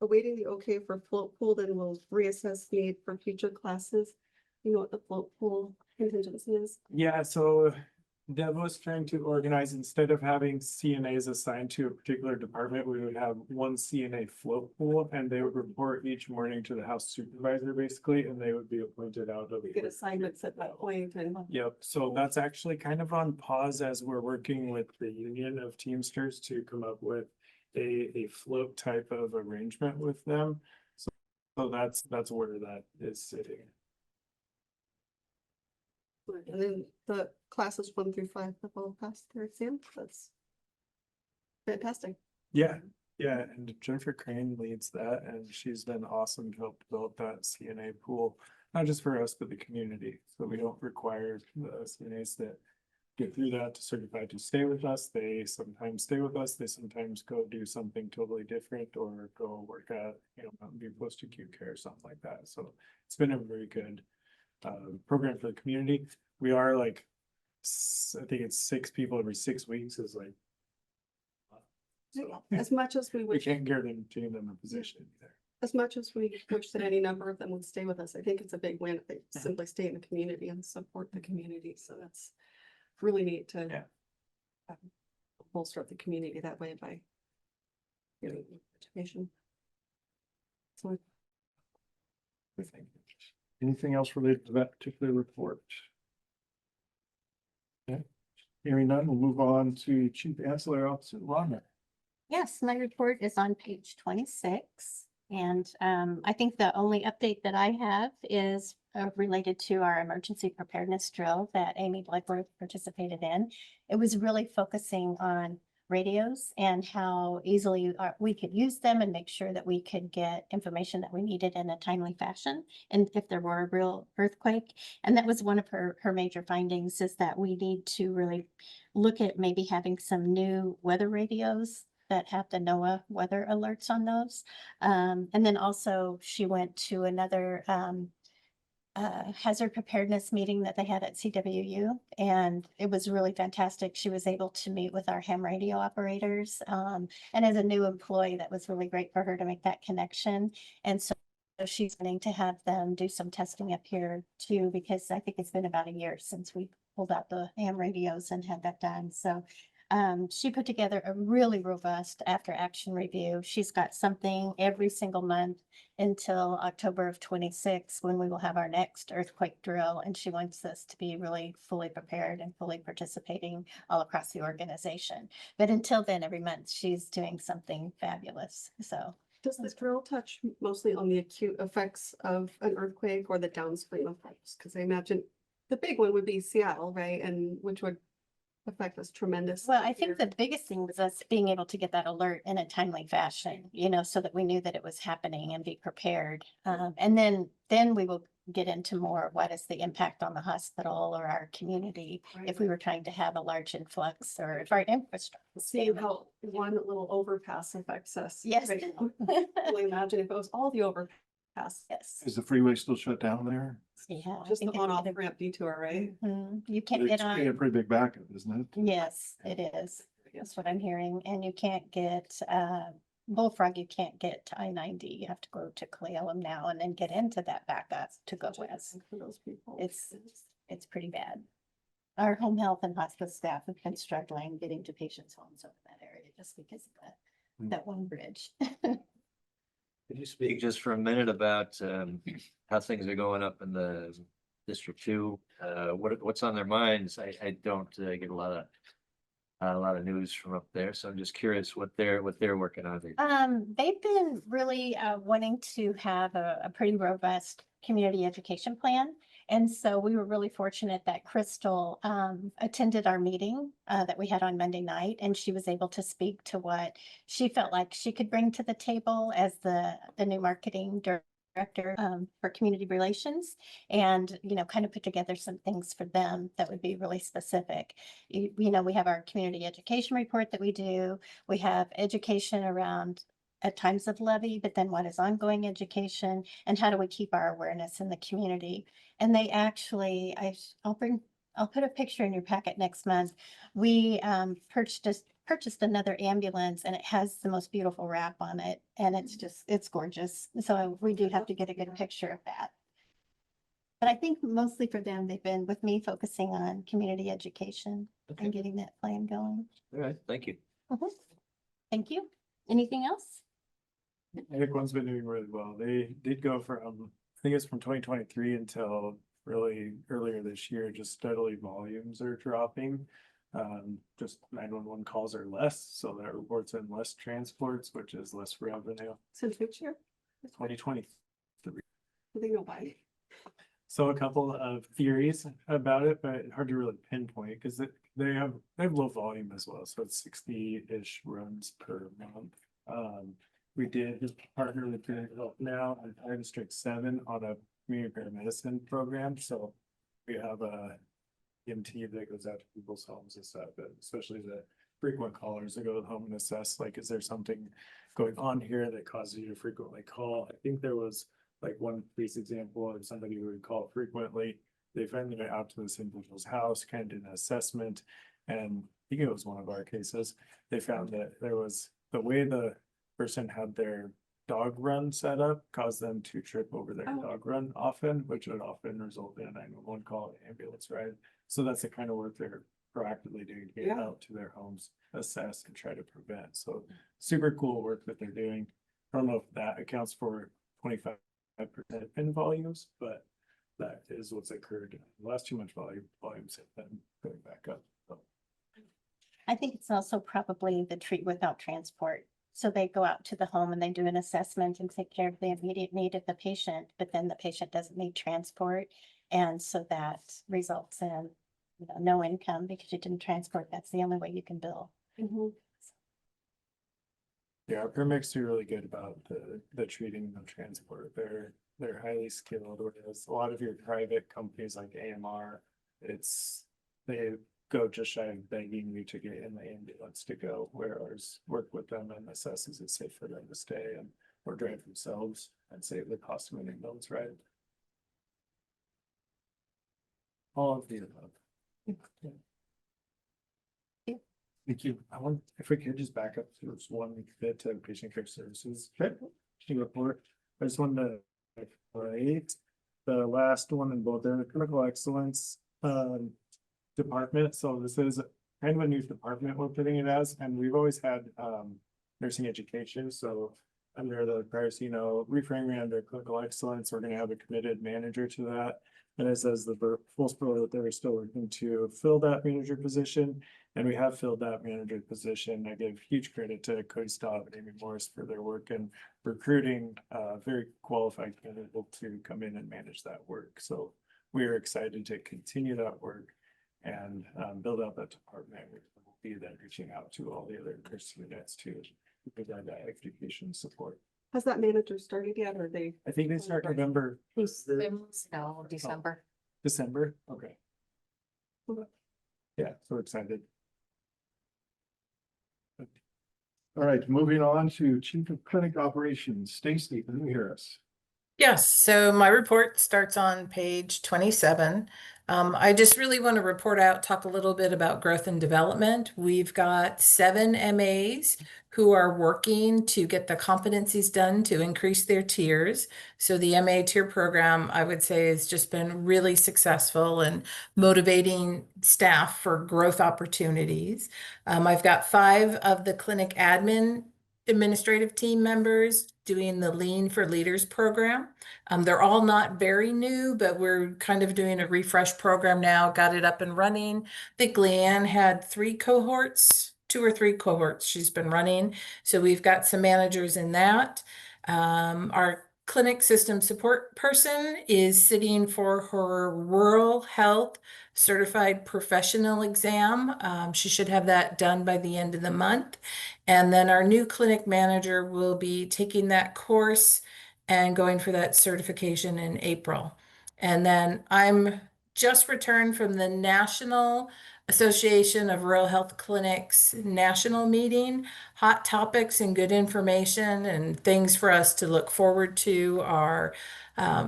the okay for float pool, then we'll reassess need for future classes. You know what the float pool contingency is? Yeah, so Deb was trying to organize, instead of having CNAs assigned to a particular department, we would have one CNA float pool, and they would report each morning to the house supervisor basically, and they would be appointed out of. We get assignments at that point and. Yep, so that's actually kind of on pause as we're working with the union of Teamsters to come up with a float type of arrangement with them. So that's where that is sitting. And then the classes 1 through 5 have all passed their exam. That's fantastic. Yeah, and Jennifer Crane leads that, and she's been awesome to help build that CNA pool, not just for us, but the community. So we don't require the CNAs that get through that to certify to stay with us. They sometimes stay with us, they sometimes go do something totally different or go work at, Mountain View post-acute care or something like that. So it's been a very good program for the community. We are like, I think it's 6 people every 6 weeks is like. So, As much as we we wish, can't guarantee them a position either. as much as we wish that any number of them would stay with us, I think it's a big win if they simply stay in the community and support the community. So that's really neat to bolster up the community that way by giving education. So Anything else related to that particular report? Okay, hearing none, we'll move on to Chief Ancillary Officer Rhonda. Yes, my report is on page 26. And I think the only update that I have is related to our emergency preparedness drill that Amy Bloodworth participated in. It was really focusing on radios and how easily we could use them and make sure that we could get information that we needed in a timely fashion. And if there were a real earthquake, and that was one of her major findings, is that we need to really look at maybe having some new weather radios that have the NOAA weather alerts on those. And then also she went to another hazard preparedness meeting that they had at CWU, and it was really fantastic. She was able to meet with our ham radio operators. And as a new employee, that was really great for her to make that connection. And so she's planning to have them do some testing up here too, because I think it's been about a year since we pulled out the ham radios and had that done. So she put together a really robust after action review. She's got something every single month until October of 26, when we will have our next earthquake drill. And she wants us to be really fully prepared and fully participating all across the organization. But until then, every month she's doing something fabulous. So Does the drill touch mostly on the acute effects of an earthquake or the downstream effects? Because I imagine the big one would be Seattle, right? And which would affect us tremendously. well, I think the biggest thing was us being able to get that alert in a timely fashion, so that we knew that it was happening and be prepared. And then we will get into more what is the impact on the hospital or our community if we were trying to have a large influx or if our infrastructure. Seeing how one little overpass affects us. Yes. right now. Only imagine if it was all the overpass. Yes. Is the freeway still shut down there? Yeah. I Just the think it's on-off gonna- ramp detour, right? You can't It's get on. a pretty big backup, isn't it? Yes, it is. That's what I'm hearing. And you can't get, Bullfrog, you can't get to I-90. You have to go to Cleolum now and then get into that backup to go west. For those people. It's pretty bad. Our home health and hospice staff have been struggling getting to patients' homes over that area just because of that one bridge. Could you speak just for a minute about how things are going up in the District 2? What's on their minds? I don't get a lot of news from up there, so I'm just curious what they're working on. They've been really wanting to have a pretty robust community education plan. And so we were really fortunate that Crystal attended our meeting that we had on Monday night, and she was able to speak to what she felt like she could bring to the table as the new marketing director for community relations, and kind of put together some things for them that would be really specific. We have our community education report that we do. We have education around at times of levy, but then what is ongoing education and how do we keep our awareness in the community? And they actually, I'll put a picture in your packet next month. We purchased another ambulance, and it has the most beautiful wrap on it, and it's gorgeous. So we do have to get a good picture of that. But I think mostly for them, they've been with me focusing on community education and getting that plan going. All right, thank you. Thank you. Anything else? One's been doing really well. They did go from, I think it's from 2023 until really earlier this year, just steadily volumes are dropping. Just 911 calls are less, so that reports in less transports, which is less revenue. Since which year? 2023. I think no why. So a couple of theories about it, but hard to really pinpoint because they have low volume as well. So it's 60-ish runs per month. We did partner with Community Health now and District 7 on a community paramedicine program. So we have a EMT that goes out to people's homes and stuff, but especially the frequent callers that go home and assess, like, is there something going on here that causes you to frequently call? I think there was like one case example of somebody who would call frequently. They finally went out to this individual's house, kind of did an assessment, and I think it was one of our cases. They found that there was the way the person had their dog run set up caused them to trip over their dog run often, which would often result in a 911 call, ambulance ride. So that's the kind of work they're proactively doing to get out to their homes, assess and try to prevent. So super cool work that they're doing. I don't know if that accounts for 25 in volumes, but that is what's occurred. The last 2 months volumes have been going back up. So, I think it's also probably the treat without transport. So they go out to the home and they do an assessment and take care of the immediate need of the patient, but then the patient doesn't need transport. And so that results in, no income because you didn't transport. That's the only way you can bill. yeah, our paramedics do really good about the treating of transport. They're highly skilled, whereas a lot of your private companies like AMR, they go just shy of begging you to get in the ambulance to go, where ours work with them and assesses it's safe for them to stay and or drive themselves and save the cost of an ambulance ride. All of the above. Thank you. I want, if we could just back up to just one bit to patient care services. Okay. Report. I just wanted to, right, the last one in both the clinical excellence department. So this is kind of a new department we're putting it as, and we've always had nursing education. So under the prior, reframing under clinical excellence, we're going to have a committed manager to that. And it says the full spur that they're still working to fill that manager position. And we have filled that manager position. I give huge credit to Cody Stott and Amy Morris for their work in recruiting very qualified people to come in and manage that work. So we are excited to continue that work and build out that department. We'll be then reaching out to all the other nursing units to provide that education support. Has that manager started yet, or they? I think they start November. No, December. December, okay. Yeah, so excited. All right, moving on to Chief of Clinic Operations, Stacy, can you hear us? Yes, so my report starts on page 27. I just really want to report out, talk a little bit about growth and development. We've got 7 MAs who are working to get the competencies done to increase their tiers. So the MA tier program, I would say, has just been really successful and motivating staff for growth opportunities. I've got 5 of the clinic administrative team members doing the Lean for Leaders program. They're all not very new, but we're kind of doing a refresh program now, got it up and running. I think Leanne had 3 cohorts, 2 or 3 cohorts she's been running. So we've got some managers in that. Our clinic system support person is sitting for her rural health certified professional exam. She should have that done by the end of the month. And then our new clinic manager will be taking that course and going for that certification in April. And then I'm just returned from the National Association of Rural Health Clinics national meeting. Hot topics and good information and things for us to look forward to are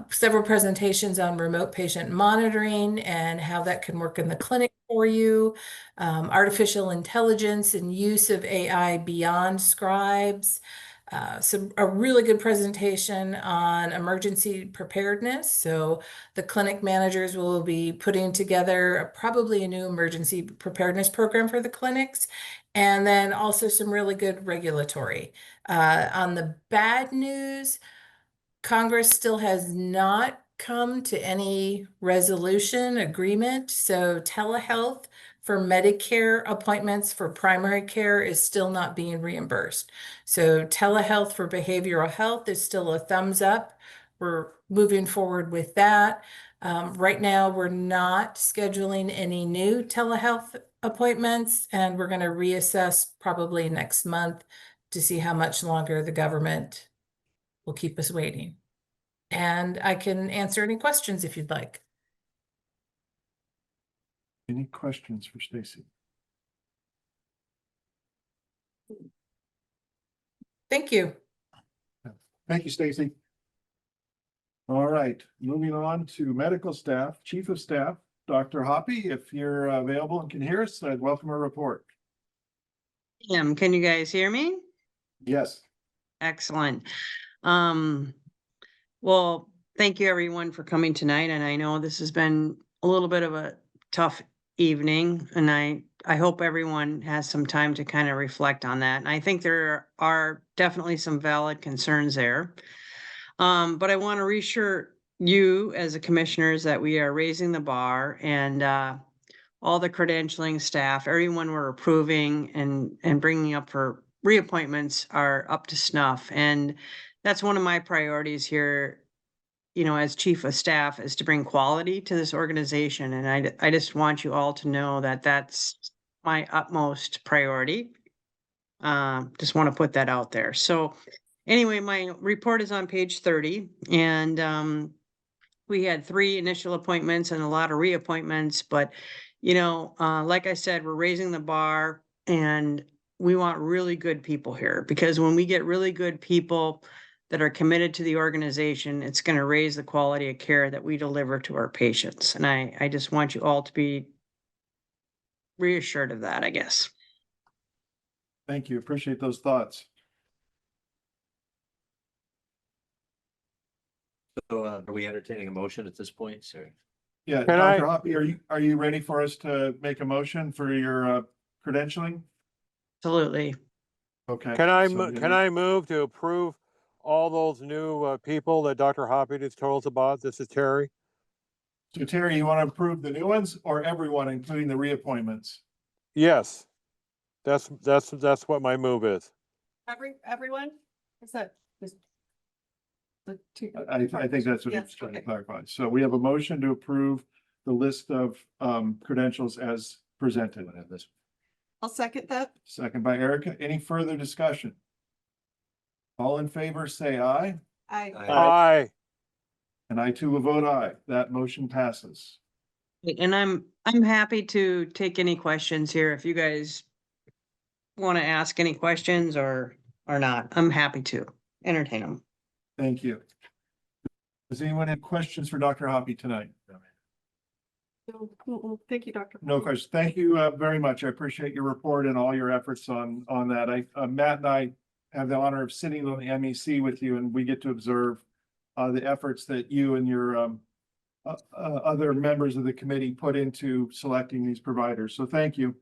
several presentations on remote patient monitoring and how that can work in the clinic for you, artificial intelligence and use of AI beyond scribes, a really good presentation on emergency preparedness. So the clinic managers will be putting together probably a new emergency preparedness program for the clinics. And then also some really good regulatory. On the bad news, Congress still has not come to any resolution agreement. So telehealth for Medicare appointments for primary care is still not being reimbursed. So telehealth for behavioral health is still a thumbs up. We're moving forward with that. Right now, we're not scheduling any new telehealth appointments, and we're going to reassess probably next month to see how much longer the government will keep us waiting. And I can answer any questions if you'd like. Any questions for Stacy? Thank you. Thank you, Stacy. All right, moving on to medical staff, Chief of Staff, Dr. Hoppy, if you're available and can hear us, I'd welcome a report. Can you guys hear me? Yes. Excellent. Well, thank you everyone for coming tonight. And I know this has been a little bit of a tough evening, and I hope everyone has some time to kind of reflect on that. And I think there are definitely some valid concerns there. But I want to reassure you as the commissioners that we are raising the bar and, all the credentialing staff, everyone we're approving and bringing up for reappointments are up to snuff. And that's one of my priorities here, you know, as chief of staff, is to bring quality to this organization. And I just want you all to know that that's my utmost priority. Just want to put that out there. So anyway, my report is on page 30 and, we had 3 initial appointments and a lot of reappointments, but you know, like I said, we're raising the bar and we want really good people here, because when we get really good people that are committed to the organization, it's going to raise the quality of care that we deliver to our patients. And I just want you all to be reassured of that, I guess. Thank you. Appreciate those thoughts. So are we entertaining a motion at this point, sir? Yeah, Can Dr. I- Hoppy, are you ready for us to make a motion for your credentialing? Absolutely. Okay. Can I, so can I move to approve all those new people that Dr. Hoppy just told us about? This is Terry. So Terry, you want to approve the new ones or everyone, including the reappointments? Yes. That's what my move is. Everyone? Is that? The two? I think that's what Yes, he's trying to okay. clarify. So we have a motion to approve the list of credentials as presented. I'll second that. Second by Erica. Any further discussion? All in favor, say aye. Aye. And I too will vote aye. That motion passes. And I'm happy to take any questions here if you guys want to ask any questions or not. I'm happy to entertain them. Thank you. Does anyone have questions for Dr. Hoppy tonight? No, thank you, Dr. No questions. Thank you very much. I appreciate your report and all your efforts on that. Matt and I have the honor of sitting on the MEC with you, and we get to observe the efforts that you and your other members of the committee put into selecting these providers. So thank you.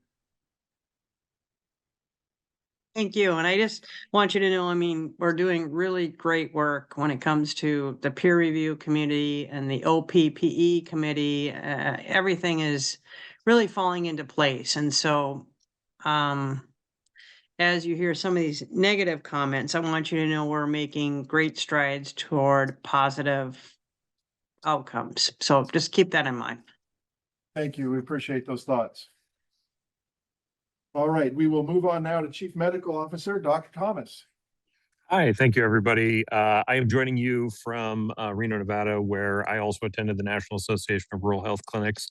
Thank you. And I just want you to know, I mean, we're doing really great work when it comes to the peer review committee and the OPPE committee. Everything is really falling into place. And so, as you hear some of these negative comments, I want you to know we're making great strides toward positive outcomes. So just keep that in mind. Thank you. We appreciate those thoughts. All right, we will move on now to Chief Medical Officer, Dr. Thomas. Hi, thank you, everybody. I am joining you from Reno, Nevada, where I also attended the National Association of Rural Health Clinics.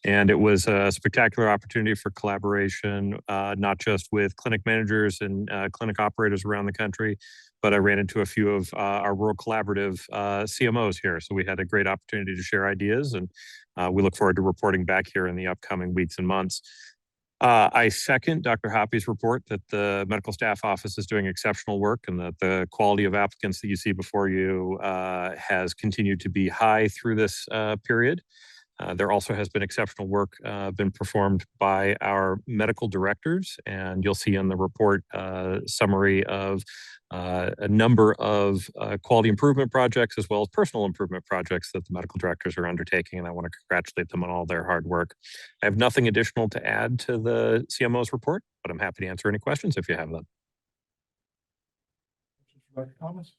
And it was a spectacular opportunity for collaboration, not just with clinic managers and clinic operators around the country, but I ran into a few of our rural collaborative CMOs here. So we had a great opportunity to share ideas, and we look forward to reporting back here in the upcoming weeks and months. I second Dr. Hoppy's report that the medical staff office is doing exceptional work and that the quality of applicants that you see before you has continued to be high through this period. There also has been exceptional work been performed by our medical directors, and you'll see in the report summary of a number of quality improvement projects as well as personal improvement projects that the medical directors are undertaking, and I want to congratulate them on all their hard work. I have nothing additional to add to the CMO's report, but I'm happy to answer any questions if you have them. Dr. Thomas.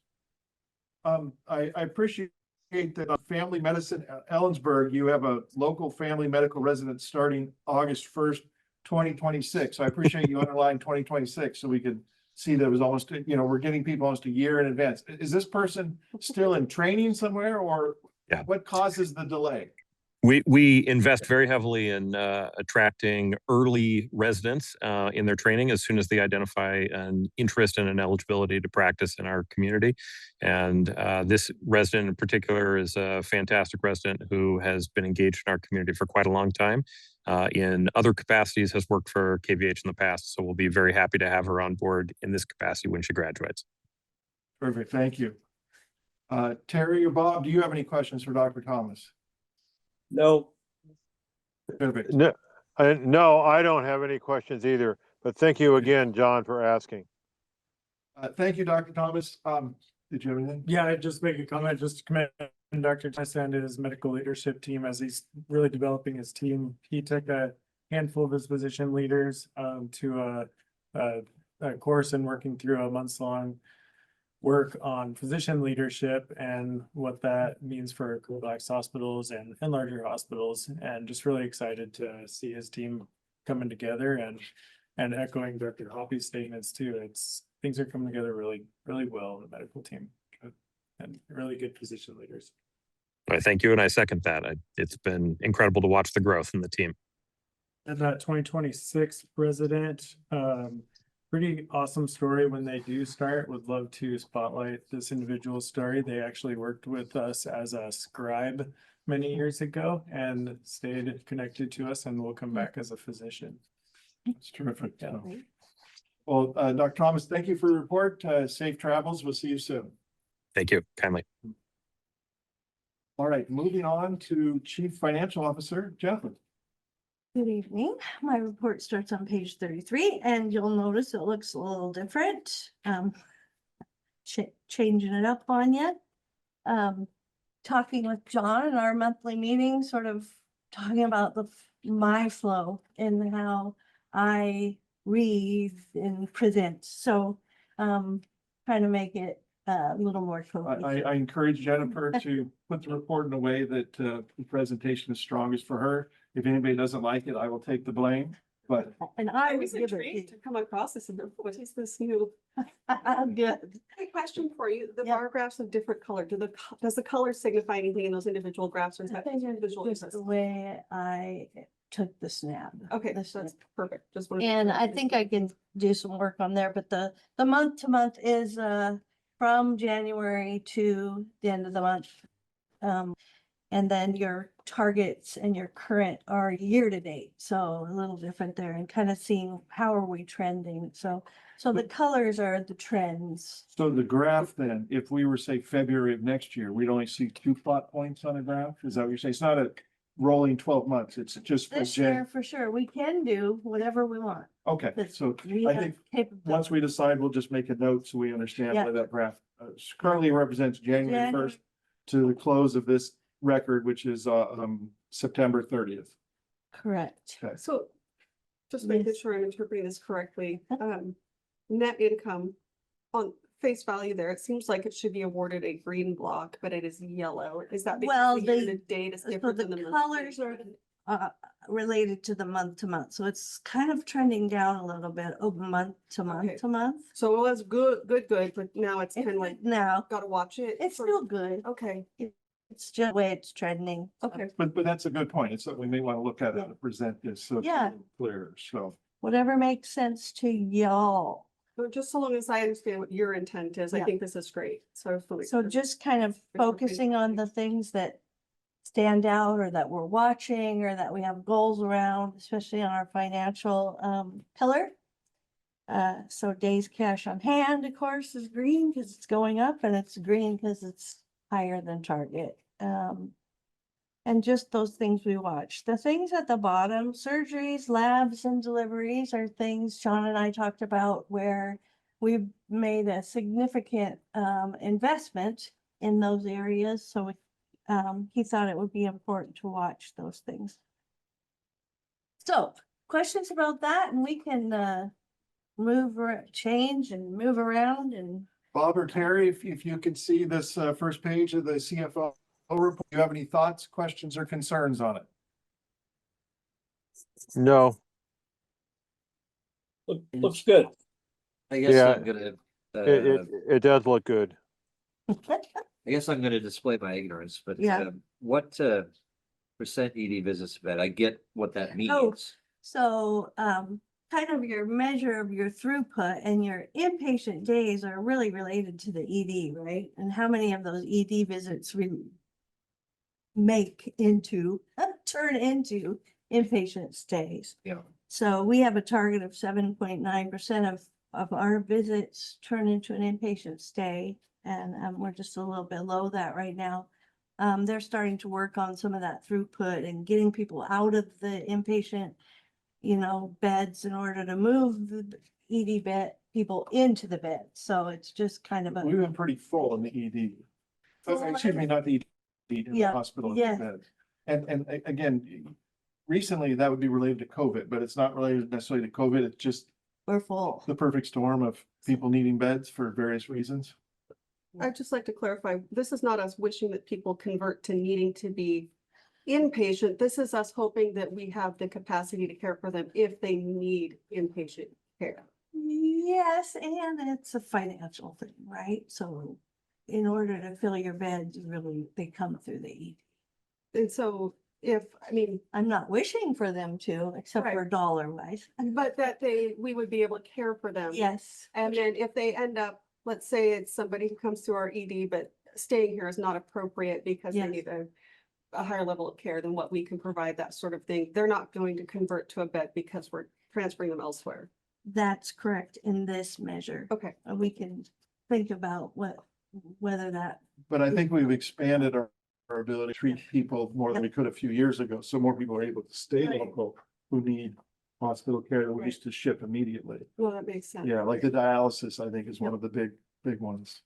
I appreciate that on family medicine at Ellensburg, you have a local family medical resident starting August 1st, 2026. So I appreciate you underlying 2026 so we could see that it was almost, you know, we're getting people almost a year in advance. Is this person still in training somewhere, or what causes the delay? We invest very heavily in attracting early residents in their training as soon as they identify an interest and an eligibility to practice in our community. And this resident in particular is a fantastic resident who has been engaged in our community for quite a long time. In other capacities has worked for KVH in the past. So we'll be very happy to have her on board in this capacity when she graduates. Perfect. Thank you. Terry or Bob, do you have any questions for Dr. Thomas? No. Perfect. No, I don't have any questions either, but thank you again, John, for asking. Thank you, Dr. Thomas. did you have anything? Yeah, I'd just make a comment, just to commend Dr. Tyson and his medical leadership team as he's really developing his team. He took a handful of his physician leaders to a course and working through a months-long work on physician leadership and what that means for KVH hospitals and larger hospitals. And just really excited to see his team coming together and echoing Dr. Hoppy's statements too. Things are coming together really, really well, the medical team and really good physician leaders. I thank you and I second that. It's been incredible to watch the growth in the team. And that 2026 president, pretty awesome story when they do start. Would love to spotlight this individual's story. They actually worked with us as a scribe many years ago and stayed connected to us and will come back as a physician. It's terrific. Yeah. Well, Dr. Thomas, thank you for the report. Safe travels. We'll see you soon. Thank you kindly. All right, moving on to Chief Financial Officer, Jacqueline. Good evening. My report starts on page 33 and you'll notice it looks a little different. Changing it up on you. Talking with John in our monthly meeting, sort of talking about my flow and how I read and present. So trying to make it a little more cohesive. I encourage Jennifer to put the report in a way that the presentation is strongest for her. If anybody doesn't like it, I will take the blame, but And I I would was give intrigued it. to come across this and what is this new? Good. A question for you, the Yeah. bar graphs of different color, does the color signify anything in those individual graphs or is I that think it's individual? just the way I took the snap. Okay, The that's snap. perfect. Just wanted to And I clarify. think I can do some work on there, but the month to month is from January to the end of the month. And then your targets and your current are year to date, so a little different there and kind of seeing how are we trending. So the colors are the trends. so the graph then, if we were say February of next year, we'd only see 2 plot points on a graph? Is that what you're saying? It's not a rolling 12 months, it's just for This year, Jan. for sure, we can do whatever we want. Okay, This- so we I have think capability. once we decide, we'll just make a note so we understand Yeah. where that graph currently represents January 1st to the close of this record, which is September 30th. Correct. Okay. So just making Yes. sure I'm interpreting this correctly, net income on face value there, it seems like it should be awarded a green block, but it is yellow. Is that Well, because the year they- to date is So different the than the month? colors are related to the month to month, so it's kind of trending down a little bit over month to Okay. month to month. So it was good, but now it's kind of like, Now, gotta watch it. it's for- still good. Okay, It's just the way it's trending. okay. But that's a good point. It's something we may want to look at how to present this so it's Yeah. clear. So Whatever makes sense to y'all. But just so long as I understand what your intent is, I Yeah. think this is great. So I fully. So just kind of focusing on the things that stand out or that we're watching or that we have goals around, especially on our financial pillar. So days cash on hand, of course, is green because it's going up and it's green because it's higher than target. And just those things we watch. The things at the bottom, surgeries, labs and deliveries are things Sean and I talked about where we've made a significant investment in those areas. So he thought it would be important to watch those things. So questions about that and we can change and move around and Bob or Terry, if you can see this first page of the CFO report, do you have any thoughts, questions, or concerns on it? No, Looks good. I guess Yeah. I'm gonna, it does look good. I guess I'm gonna display my ignorance, but Yeah. What percent ED visits bed? I get what that Oh. means. So, kind of your measure of your throughput and your inpatient days are really related to the ED, right? And how many of those ED visits we turn into inpatient stays. Yeah. So we have a target of 7.9% of our visits turn into an inpatient stay. And we're just a little below that right now. They're starting to work on some of that throughput and getting people out of the inpatient you know, beds in order to move the ED bed, people into the bed. So it's just kind of We've a, been pretty full in the ED. Excuse me, not the ED, in the Yeah, hospital. yeah. beds. And again, recently that would be related to COVID, but it's not related necessarily to COVID. It's just we're full. the perfect storm of people needing beds for various reasons. I'd just like to clarify, this is not us wishing that people convert to needing to be inpatient. This is us hoping that we have the capacity to care for them if they need inpatient care. Yes, and it's a financial thing, right? So in order to fill your beds, really, they come through the ED. And so I mean, I'm not wishing for them to, except for Right. dollar wise. but that we would be able to care for them. Yes. And then if they end up, let's say it's somebody who comes through our ED, but staying here is not appropriate because they Yes. need a higher level of care than what we can provide, that sort of thing. They're not going to convert to a bed because we're transferring them elsewhere. That's correct in this measure. Okay. We can think about whether that, But I think we've expanded our ability to treat people more than we could a few years ago. So more people are able to stay Right. local who need hospital care that we used to ship immediately. Well, that makes sense. Yeah, like the dialysis, I think is one of the big ones.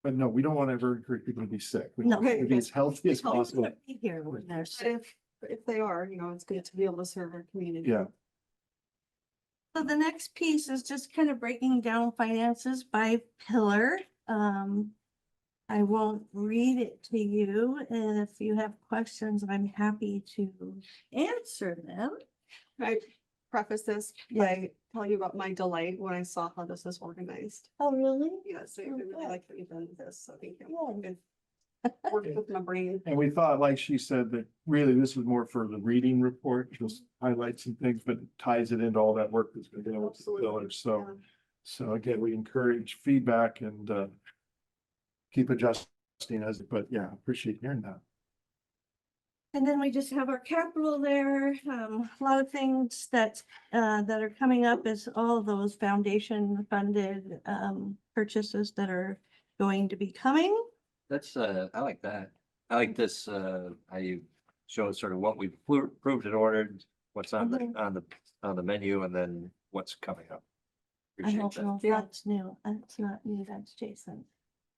But no, we don't want to ever encourage people to be sick. We No. want them to be as healthy as it's always possible. gonna be here when they're But sick. if they are, you know, it's good to be able to serve our community. Yeah. So the next piece is just kind of breaking down finances by pillar. I won't read it to you, and if you have questions, I'm happy to answer them. I preface this by telling you about my delight when I saw how this is organized. Oh, really? Yes, I Oh, really good. like that you've done this, so thank you. Yeah. Good. Worked with my brain. And we thought, like she said, that really this is more for the reading report, just highlights and things, but ties it into all that work that's been done with the Absolutely. pillars. So, Yeah. so again, we encourage feedback and keep adjusting but yeah, appreciate hearing that. And then we just have our capital there, a lot of things that are coming up is all of those foundation funded, purchases that are going to be coming. That's, I like that. I like this, how you show sort of what we've approved and ordered, what's on Mhm. on the menu, and then what's coming up. I Appreciate don't know if Yeah. that's new. That's not new, that's Jason.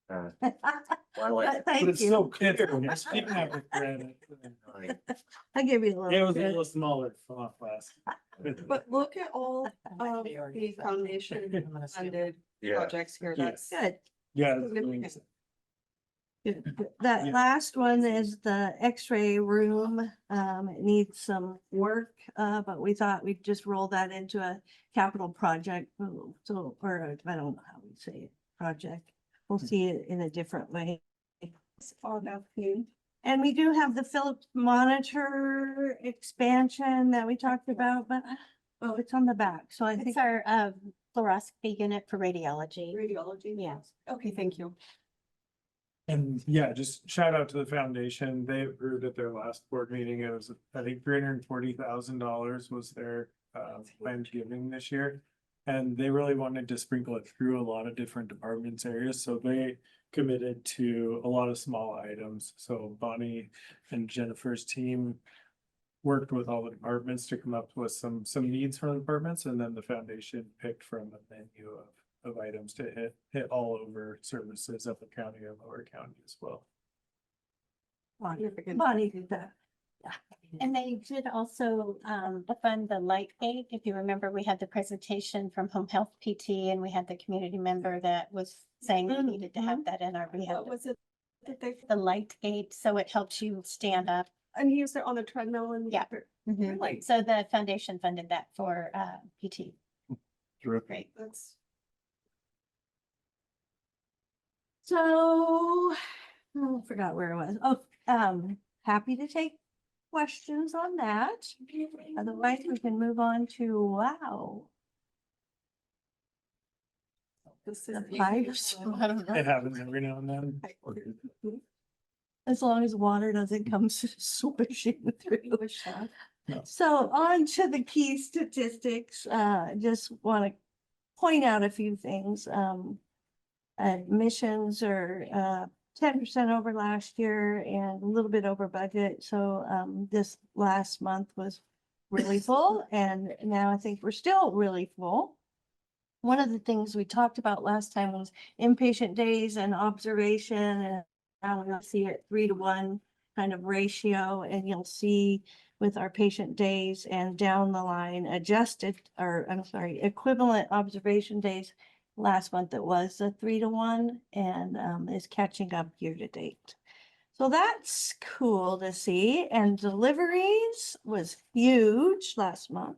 that. I like But it. thank But it's you. so clear. It's keeping that with granite. I give you a It little was a bit. little smaller font last. But look at all of the foundation funded Yeah. projects here. That's Good. Yeah. significant. That Yeah. last one is the X-ray room. It needs some work, but we thought we'd just roll that into a capital project. So, or I don't know how we say it, project. We'll see it in a different way. It's all about you. And we do have the Philips monitor expansion that we talked about, but oh, it's on the back. So I think It's our fluoroscopy unit for radiology. Radiology. Yes. Okay, thank you. And yeah, just shout out to the foundation. They approved at their last board meeting. It was, I think, $340,000 was their planned giving this year. And they really wanted to sprinkle it through a lot of different departments areas, so they committed to a lot of small items. So Bonnie and Jennifer's team worked with all the departments to come up with some needs from the departments, and then the foundation picked from a menu of items to hit all over services up in county and lower county as well. Bonnie did that. And they did also fund the light gate. If you remember, we had the presentation from Home Health PT and we had the community member that was saying we needed to have that in our rehab. What was it that they, The light gate, so it helps you stand up. and he used it on the treadmill and. Yeah. Really? So the foundation funded that for PT. Terrific. Great. That's. So, I forgot where it was. Oh, happy to take questions on that. Otherwise, we can move on to, wow. This The is. pipes. I don't know. It happens every now and then. As long as water doesn't come swishing through. No. So on to the key statistics, just want to point out a few things. Admissions are 10% over last year and a little bit over budget. So this last month was really full, and now I think we're still really full. One of the things we talked about last time was inpatient days and observation, and now we'll see it 3-to-1 kind of ratio, and you'll see with our patient days and down the line adjusted, or I'm sorry, equivalent observation days. Last month it was a 3-to-1 and is catching up year to date. So that's cool to see. And deliveries was huge last month.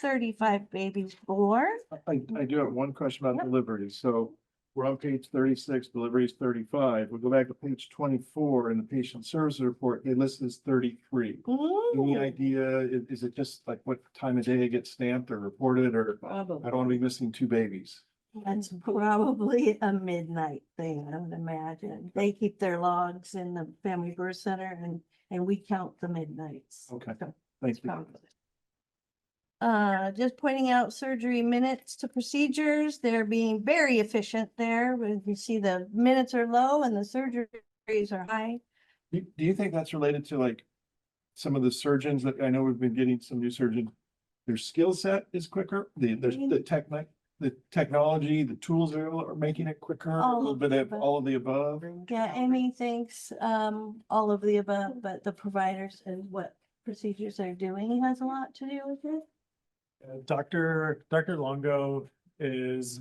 35 babies born. I do have one question about Yep. deliveries. So we're on page 36, deliveries 35. We'll go back to page 24 in the patient services report. They list as 33. Any Ooh, idea, is it just like what time of day it gets stamped or reported, or I don't want to be missing 2 babies? that's probably a midnight thing, I would imagine. They keep their logs in the family birth center and we count the midnights. Okay, So thank you. probably. Just pointing out surgery minutes to procedures. They're being very efficient there. When you see the minutes are low and the surgeries are high. Do you think that's related to like some of the surgeons that I know we've been getting some new surgeons? Their skill set is quicker, the technology, the tools are making it quicker, a All little of bit the of above. all of the above. Yeah, Amy thinks all of the above, but the providers and what procedures they're doing has a lot to do with it. Dr. Longo is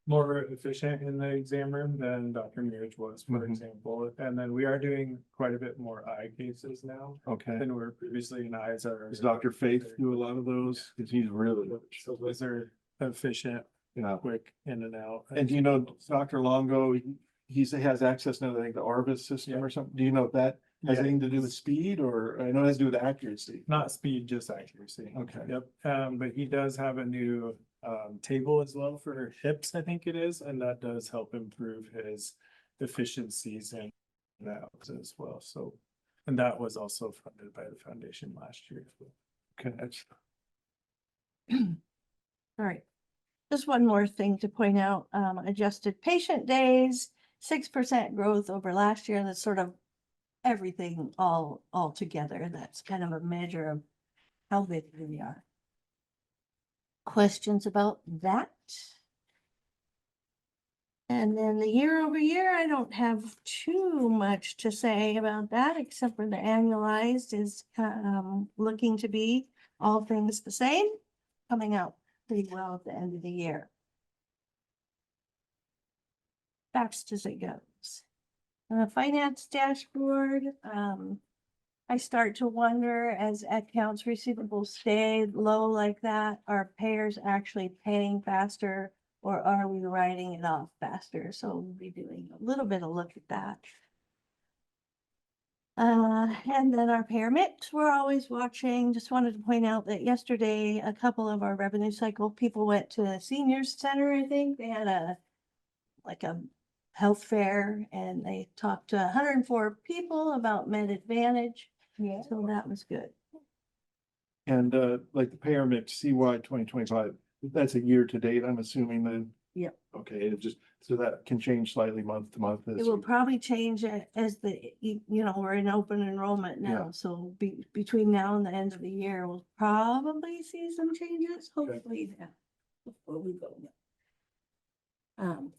more efficient in the exam room than Dr. Mirage was, for Mhm. example. And then we are doing quite a bit more eye cases now Okay. than we were previously, and eyes are. Does Dr. Faith do a lot of those? Cause he's really. So those are efficient, Yeah. quick in and out. And do you know Dr. Longo, he has access to, I think, the Arvis system or something. Do you know if that has Yeah. anything to do with speed, or I know it has to do with accuracy? Not speed, just accuracy. Okay. Yep, but he does have a new table as well for hips, I think it is, and that does help improve his efficiencies and that as well. So, and that was also funded by the foundation last year. Okay, that's All right. Just one more thing to point out, adjusted patient days, 6% growth over last year. That's sort of everything all together. That's kind of a measure of how big we are. Questions about that? And then the year over year, I don't have too much to say about that, except for the annualized is looking to be all things the same, coming out pretty well at the end of the year. Fast as it goes. The finance dashboard, I start to wonder as accounts receivable stay low like that, are payers actually paying faster or are we writing it off faster? So we'll be doing a little bit of look at that. And then our payer mix, we're always watching. Just wanted to point out that yesterday, a couple of our revenue cycle people went to the seniors center, I think. They had a health fair and they talked to 104 people about Med Advantage. Yeah. So that was good. And like the payer mix CY 2025, that's a year to date, I'm assuming then. Yep. Okay, it just, so that can change slightly month to month. It will probably change as we're in open enrollment now. Yeah. So between now and the end of the year, we'll probably see some changes, Okay. hopefully. Yeah, before we go.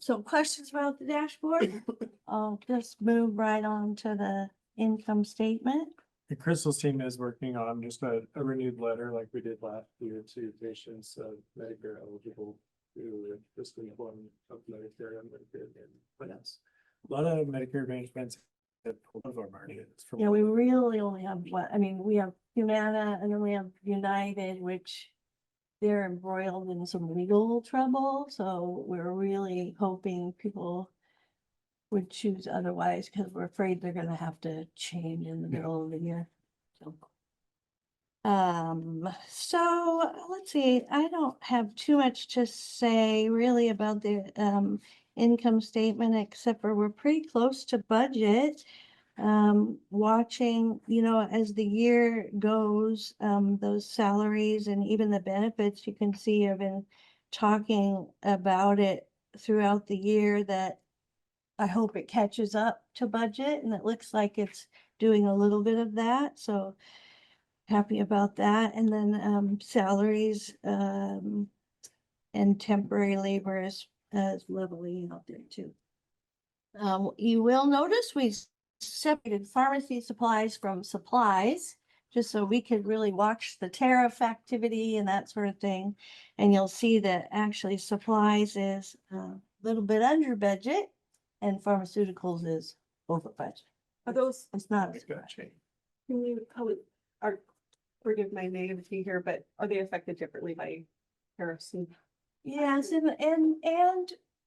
So questions about the dashboard? I'll just move right on to the income statement. The Crystal's team is working on just a renewed letter like we did last year to patients Medicare eligible to fiscal employment of Medicare and Medicare and finance. A lot of Medicare arrangements that pulled of our market. Yeah, we really only have we have Humana and then we have United, which they're embroiled in some legal trouble. So we're really hoping people would choose otherwise because we're afraid they're gonna have to change in the middle of the year. So let's see, I don't have too much to say really about the income statement, except for we're pretty close to budget. Watching, as the year goes, those salaries and even the benefits, you can see I've been talking about it throughout the year that I hope it catches up to budget, and it looks like it's doing a little bit of that, so happy about that. And then salaries and temporary labor is leveling out there too. You will notice we separated pharmacy supplies from supplies, just so we could really watch the tariff activity and that sort of thing. And you'll see that actually supplies is a little bit under budget and pharmaceuticals is over budget. Are those, It's not. It's gonna change. can you, are, forgive my naivety here, but are they affected differently by tariffs? Yes, and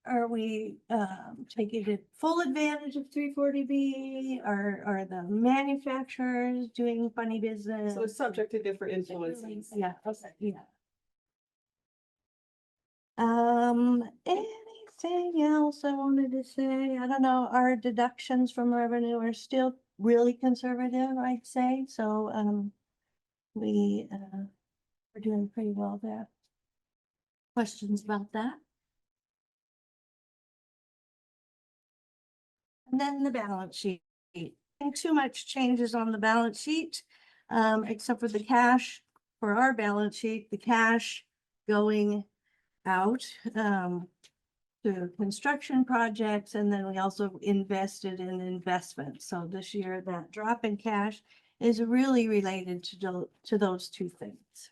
are we taking full advantage of 340B? Are the manufacturers doing funny business? So it's subject to different influences. Yeah, okay, yeah. Anything else I wanted to say? I don't know, our deductions from revenue are still really conservative, I'd say, so, we're doing pretty well there. Questions about that? And then the balance sheet. And too much changes on the balance sheet, except for the cash for our balance sheet, the cash going out to construction projects, and then we also invested in investments. So this year, that drop in cash is really related to those two things.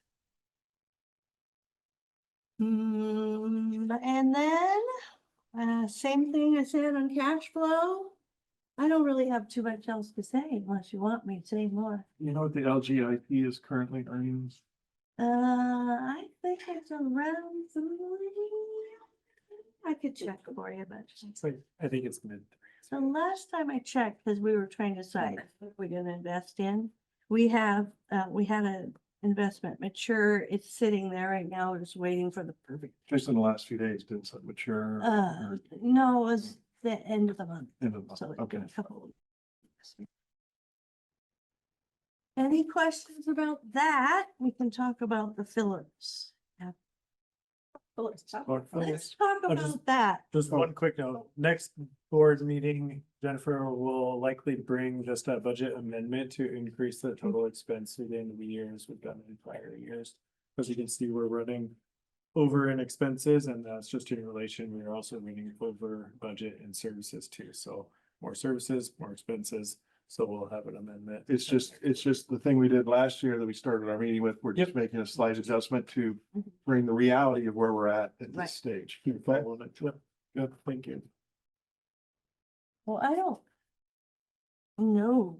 And then same thing I said on cash flow. I don't really have too much else to say unless you want me to say more. You know what the LGIP is currently earning? I think it's around 3. I could check for you, but It's like, I think it's mid. so last time I checked, because we were trying to decide what we're gonna invest in, we had an investment mature. It's sitting there right now. We're just waiting for the perfect. Just in the last few days, didn't it mature? or No, it was the end of the month. end of the month? So Okay. a couple of weeks. Any questions about that? We can talk about the Phillips. Yeah. Let's talk Or- about I'll just- that. Just one quick note, next board meeting, Jennifer will likely bring just a budget amendment to increase the total expense at the end of the year as we've done in prior years. As you can see, we're running over in expenses, and that's just in relation, we are also running over budget and services too, so more services, more expenses, so we'll have an amendment. It's just the thing we did last year that we started our meeting with. We're just making a slight adjustment to bring the reality of where we're at Right. this stage. Keep following it. Yep. Good, thank you. Well, I don't know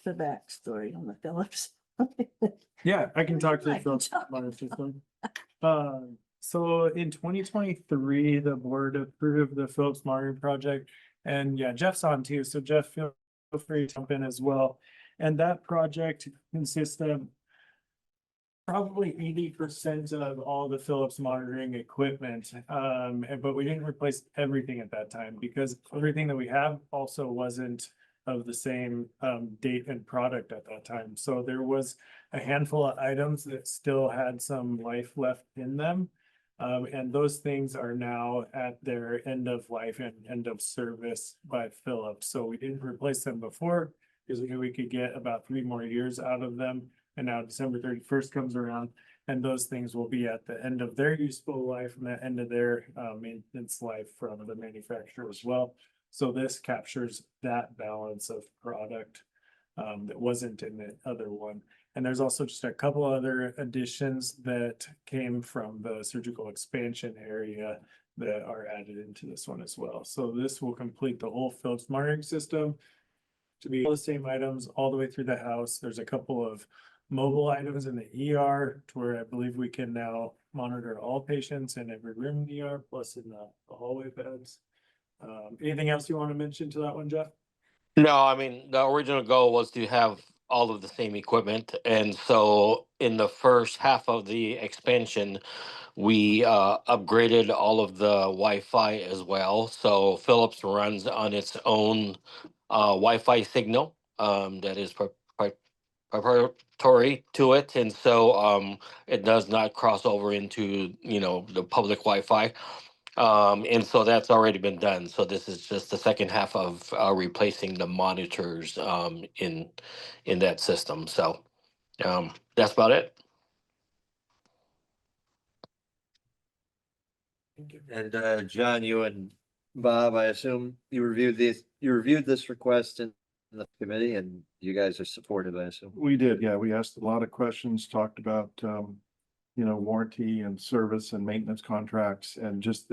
the backstory on the Phillips. Yeah, I can talk to I the can Phillips talk. Modern System. So in 2023, the board approved the Phillips Modern project, and yeah, Jeff's on too, so Jeff, feel free to jump in as well. And that project consists of probably 80% of all the Phillips monitoring equipment. But we didn't replace everything at that time because everything that we have also wasn't of the same date and product at that time. So there was a handful of items that still had some life left in them. And those things are now at their end of life and end of service by Phillips. So we didn't replace them before because we knew we could get about 3 more years out of them. And now December 31st comes around and those things will be at the end of their useful life and the end of their maintenance life from the manufacturer as well. So this captures that balance of product that wasn't in the other one. And there's also just a couple other additions that came from the surgical expansion area that are added into this one as well. So this will complete the whole Phillips monitoring system to be all the same items all the way through the house. There's a couple of mobile items in the ER to where I believe we can now monitor all patients in every room in the ER, plus in the hallway beds. Anything else you want to mention to that one, Jeff? No, I mean, the original goal was to have all of the same equipment. And so in the first half of the expansion, we upgraded all of the Wi-Fi as well. So Philips runs on its own Wi-Fi signal that is preparatory to it. And so it does not cross over into, the public Wi-Fi. And so that's already been done. So this is just the second half of replacing the monitors in that system. So that's about it. And John, you and Bob, I assume you reviewed this request in the committee and you guys are supportive, I assume. We did, yeah. We asked a lot of questions, talked about, warranty and service and maintenance contracts and just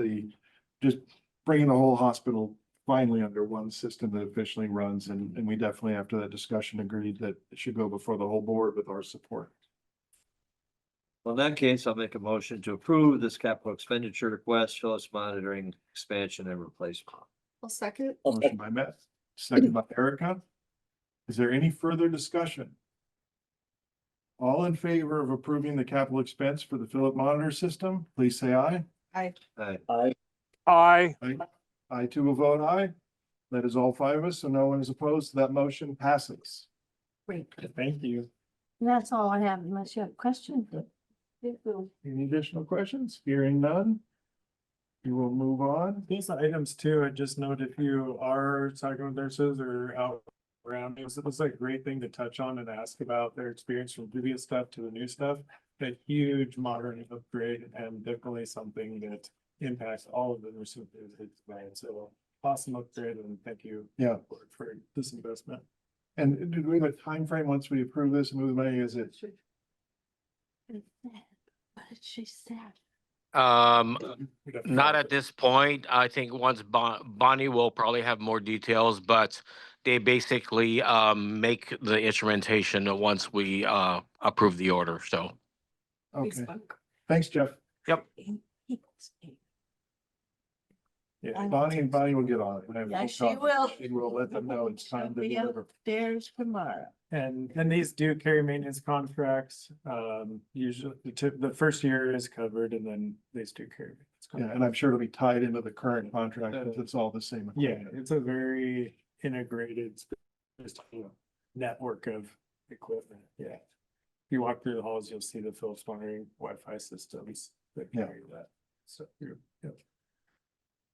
bringing the whole hospital finally under one system that officially runs. And we definitely, after that discussion, agreed that it should go before the whole board with our support. Well, in that case, I'll make a motion to approve this capital expenditure request, Phyllis Monitoring Expansion and Replacement. I'll second. Motion by Matt, second by Erica. Is there any further discussion? All in favor of approving the capital expense for the Phillip monitor system, please say aye. Aye. Aye. Aye. I too will vote aye. That is all five of us, so no one is opposed. That motion passes. Great. Thank you. And that's all I have unless you have questions. Any additional questions? Hearing none. We will move on. These items too, I just note if you are talking with nurses or out around, it was like a great thing to touch on and ask about their experience from previous stuff to the new stuff. A huge modern upgrade and definitely something that impacts all of the nursing. So awesome upgrade and thank you. Yeah. For this investment. And do we have a time frame once we approve this and move the money? Is it? What did she say? Not at this point. I think once Bonnie will probably have more details, but they basically make the instrumentation once we approve the order. So Okay. Thanks, Jeff. Yep. Yeah, Bonnie will get on it. Whenever Yeah, we she talk, will. She will let them know it's time to Be deliver. upstairs tomorrow. And these do carry maintenance contracts. Usually the first year is covered and then these do carry. maintenance Yeah, contracts. and I'm sure it'll be tied into the current contract because it's all the same. Yeah, equipment. it's a very integrated network of equipment. Yeah. If you walk through the halls, you'll see the Philips monitoring Wi-Fi systems that Yeah. carry that. So, yeah.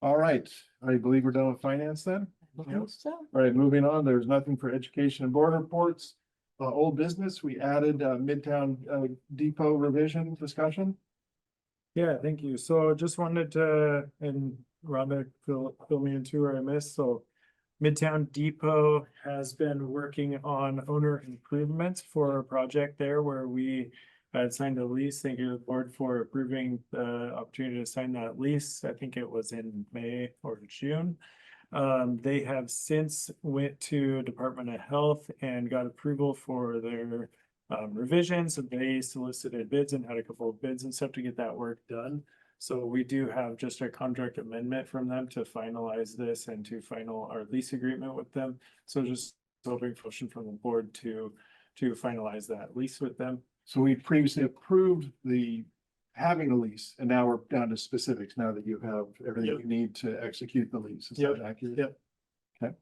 All right, I believe we're done with finance then. So, All right, moving on. There's nothing for education and board reports. Old business, we added Midtown Depot revision discussion. Yeah, thank you. So just wanted to, and Rhonda, fill me in too where I missed. So Midtown Depot has been working on owner improvements for a project there where we had signed a lease. Thank you to the board for approving the opportunity to sign that lease. I think it was in May or June. They have since went to Department of Health and got approval for their revisions. They solicited bids and had a couple of bids and stuff to get that work done. So we do have just a contract amendment from them to finalize this and to final our lease agreement with them. So just hoping for motion from the board to finalize that lease with them. So we previously approved having a lease and now we're down to specifics now that you have everything Yep. you need to execute the lease. Is that Yep. accurate? Yep. Okay.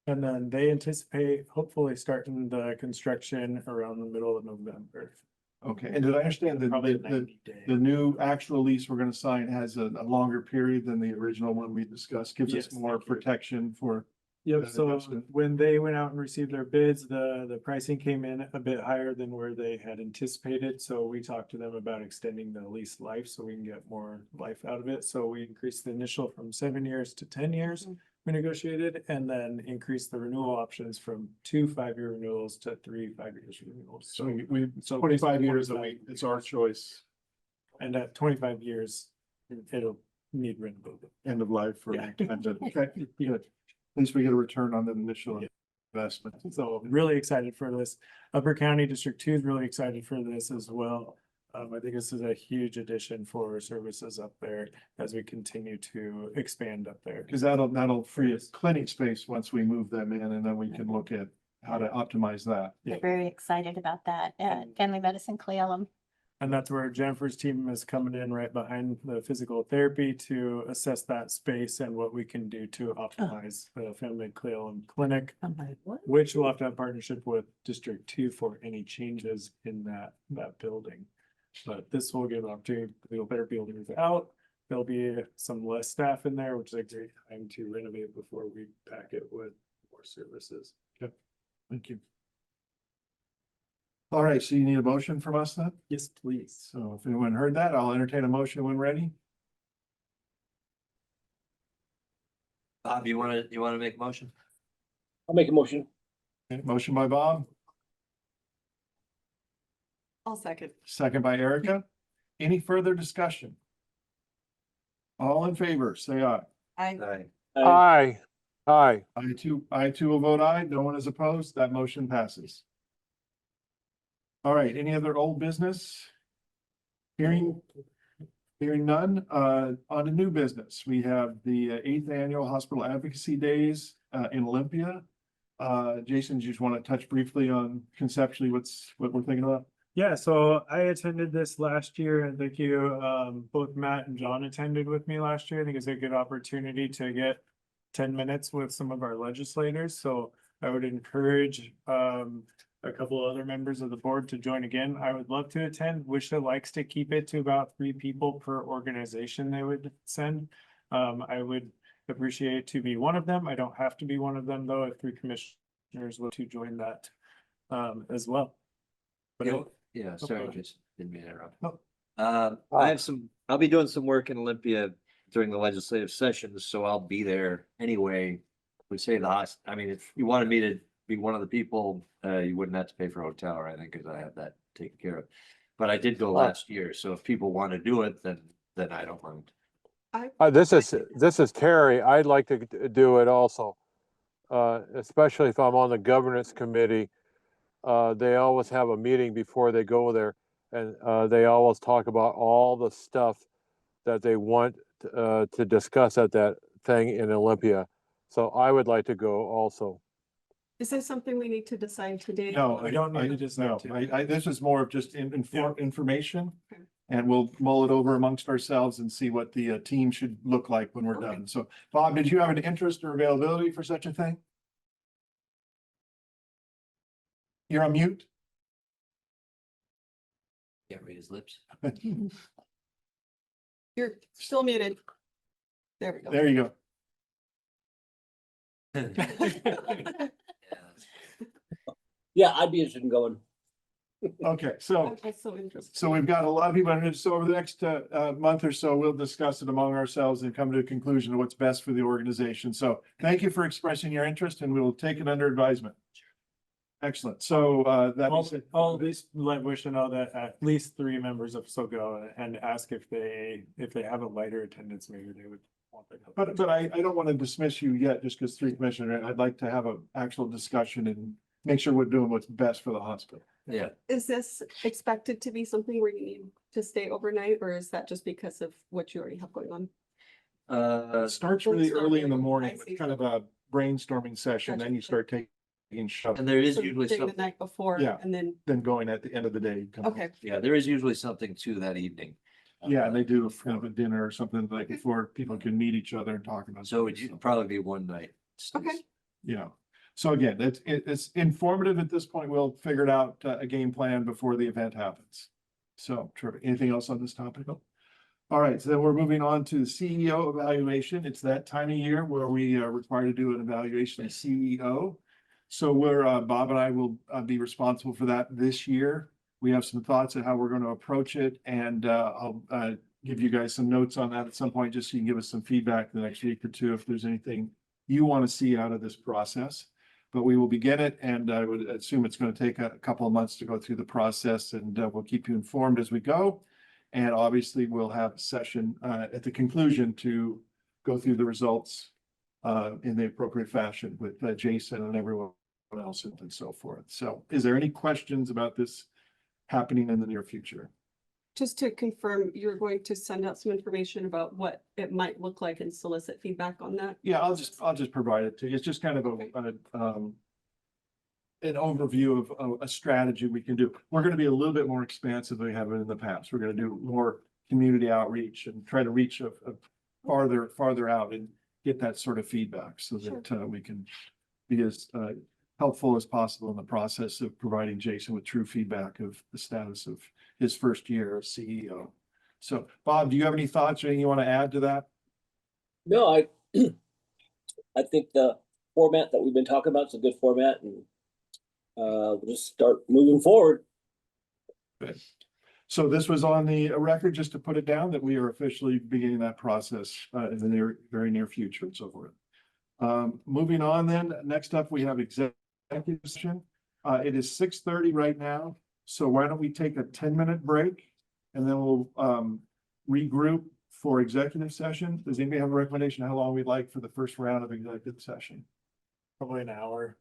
And then they anticipate hopefully starting the construction around the middle of November. Okay, and did I understand that Probably the 90 days. new actual lease we're gonna sign has a longer period than the original one we discussed, gives us Yes, more thank you. protection for. Yep, that so adjustment. when they went out and received their bids, the pricing came in a bit higher than where they had anticipated. So we talked to them about extending the lease life so we can get more life out of it. So we increased the initial from 7 years to 10 years. We negotiated and then increased the renewal options from 2 5-year renewals to 3 5-year renewals. So So 25 years, 25 it's our choice, And at 25 years, it'll need renovated. end of life for. Yeah. Okay, good. At least we get a return on the initial investment. So really excited for this. Upper County District 2 is really excited for this as well. I think this is a huge addition for services up there as we continue to expand up there. Because that'll free us clinic space once we move them in and then we can look at how to optimize that. we're very excited about that at Family Medicine Clallam. And that's where Jennifer's team is coming in right behind the physical therapy to assess that space and what we can do to optimize the Family Clallam Clinic. I'm like, what? Which will have to have partnership with District 2 for any changes in that building. But this will give an opportunity, the therapy will move out, there'll be some less staff in there, which is a great time to renovate before we pack it with more services. Thank you. All right, so you need a motion from us then? Yes, please. So if anyone heard that, I'll entertain a motion when ready. Bob, you wanna make a motion? I'll make a motion. Okay, motion by Bob, I'll second. second by Erica. Any further discussion? All in favor, say aye. Aye. Aye, aye. I too will vote aye. No one is opposed. That motion passes. All right, any other old business? Hearing none, on to new business. We have the 8th Annual Hospital Advocacy Days in Olympia. Jason, do you just want to touch briefly on conceptually what we're thinking about? Yeah, so I attended this last year, and thank you, both Matt and John attended with me last year. I think it's a good opportunity to get 10 minutes with some of our legislators, so I would encourage a couple of other members of the board to join again. I would love to attend. WSHA likes to keep it to about 3 people per organization they would send. I would appreciate to be one of them. I don't have to be one of them, though, if 3 commissioners want to join that as well. But Yeah, sorry, just didn't mean to interrupt. No. I'll be doing some work in Olympia during the legislative sessions, so I'll be there anyway. We say I mean, if you wanted me to be one of the people, you wouldn't have to pay for a hotel or anything, because I have that taken care of. But I did go last year, so if people want to do it, then I don't mind. This is Terry. I'd like to do it also. Especially if I'm on the governance committee. They always have a meeting before they go there, and they always talk about all the stuff that they want to discuss at that thing in Olympia. So I would like to go also. Is this something we need to decide today? No, I don't need to decide no, today. this is more of just information. And we'll mull it over amongst ourselves and see what the team should look like when we're done. So Bob, did you have an interest or availability for such a thing? You're on mute? Can't read his lips. You're still muted. There we go. There you go. Yeah, I'd be interested in going. Okay, so I'm so interested. So we've got a lot of people interested. So over the next month or so, we'll discuss it among ourselves and come to a conclusion of what's best for the organization. So thank you for expressing your interest, and we'll take it under advisement. Excellent. So that means I'll at least let WSHA know that at least 3 members of so go and ask if they have a lighter attendance, maybe they would want to. but I don't want to dismiss you yet just because 3 commissioners. I'd like to have an actual discussion and make sure we're doing what's best for the hospital. Yeah. Is this expected to be something where you need to stay overnight, or is that just because of what you already have going on? It starts really early in the Brainstorming, morning I see. with kind of a brainstorming session, then you start taking shots, And there is So usually doing the something, night before, Yeah. and then, then going at the end of the day. come home. okay, yeah, there is usually something to that evening. Yeah, and they do kind of a dinner or something like before people can meet each other and talk about. So it would probably be one night. okay. Yeah. So again, it's informative at this point. We'll figure it out, a game plan before the event happens. So terrific. Anything else on this topic? All right, so then we're moving on to the CEO evaluation. It's that time of year where we are required to do an evaluation of CEO. So Bob and I will be responsible for that this year. We have some thoughts on how we're going to approach it, and I'll give you guys some notes on that at some point, just so you can give us some feedback the next week or two if there's anything you want to see out of this process. But we will begin it, and I would assume it's going to take a couple of months to go through the process, and we'll keep you informed as we go. And obviously, we'll have a session at the conclusion to go through the results in the appropriate fashion with Jason and everyone else and so forth. So is there any questions about this happening in the near future? Just to confirm, you're going to send out some information about what it might look like and solicit feedback on that? Yeah, I'll just provide it to you. It's just kind of an overview of a strategy we can do. We're going to be a little bit more expansive than we have been in the past. We're going to do more community outreach and try to reach a farther out and get that sort of feedback so that we can be as helpful as possible in the process of providing Jason with true feedback of the status of his first year as CEO. So Bob, do you have any thoughts or anything you want to add to that? No, I think the format that we've been talking about is a good format and we'll just start moving forward. Good. So this was on the record, just to put it down, that we are officially beginning that process in the very near future and so forth. Moving on then, next up, we have executive session. It is 6:30 right now, so why don't we take a 10-minute break and then we'll regroup for executive session. Does anybody have a recommendation how long we'd like for the first round of executive session? Probably an hour.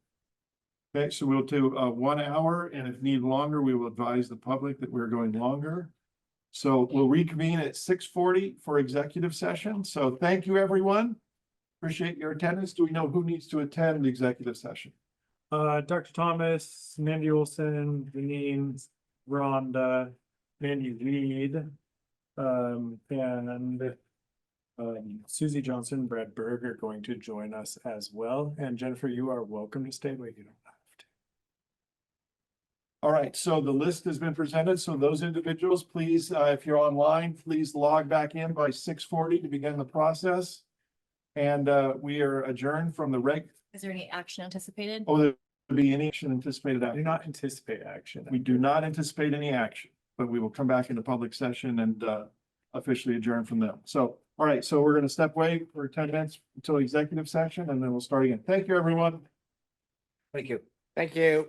Okay, so we'll do 1 hour, and if need longer, we will advise the public that we're going longer. So we'll reconvene at 6:40 for executive session. So thank you, everyone. Appreciate your attendance. Do we know who needs to attend the executive session? Dr. Thomas, Mandy Olson, Janine, Rhonda, Mandy Reed, and Susie Johnson, Brad Berg are going to join us as well. And Jennifer, you are welcome to stay, but you don't have to. All right, so the list has been presented. So those individuals, please, if you're online, please log back in by 6:40 to begin the process. And we are adjourned from the reg. Is there any action anticipated? Oh, there'll be any action anticipated I after. do not anticipate action. We do not anticipate any action, but we will come back into public session and officially adjourn from them. So, all right, so we're going to step away for 10 minutes until executive session, and then we'll start again. Thank you, everyone. Thank you. Thank you.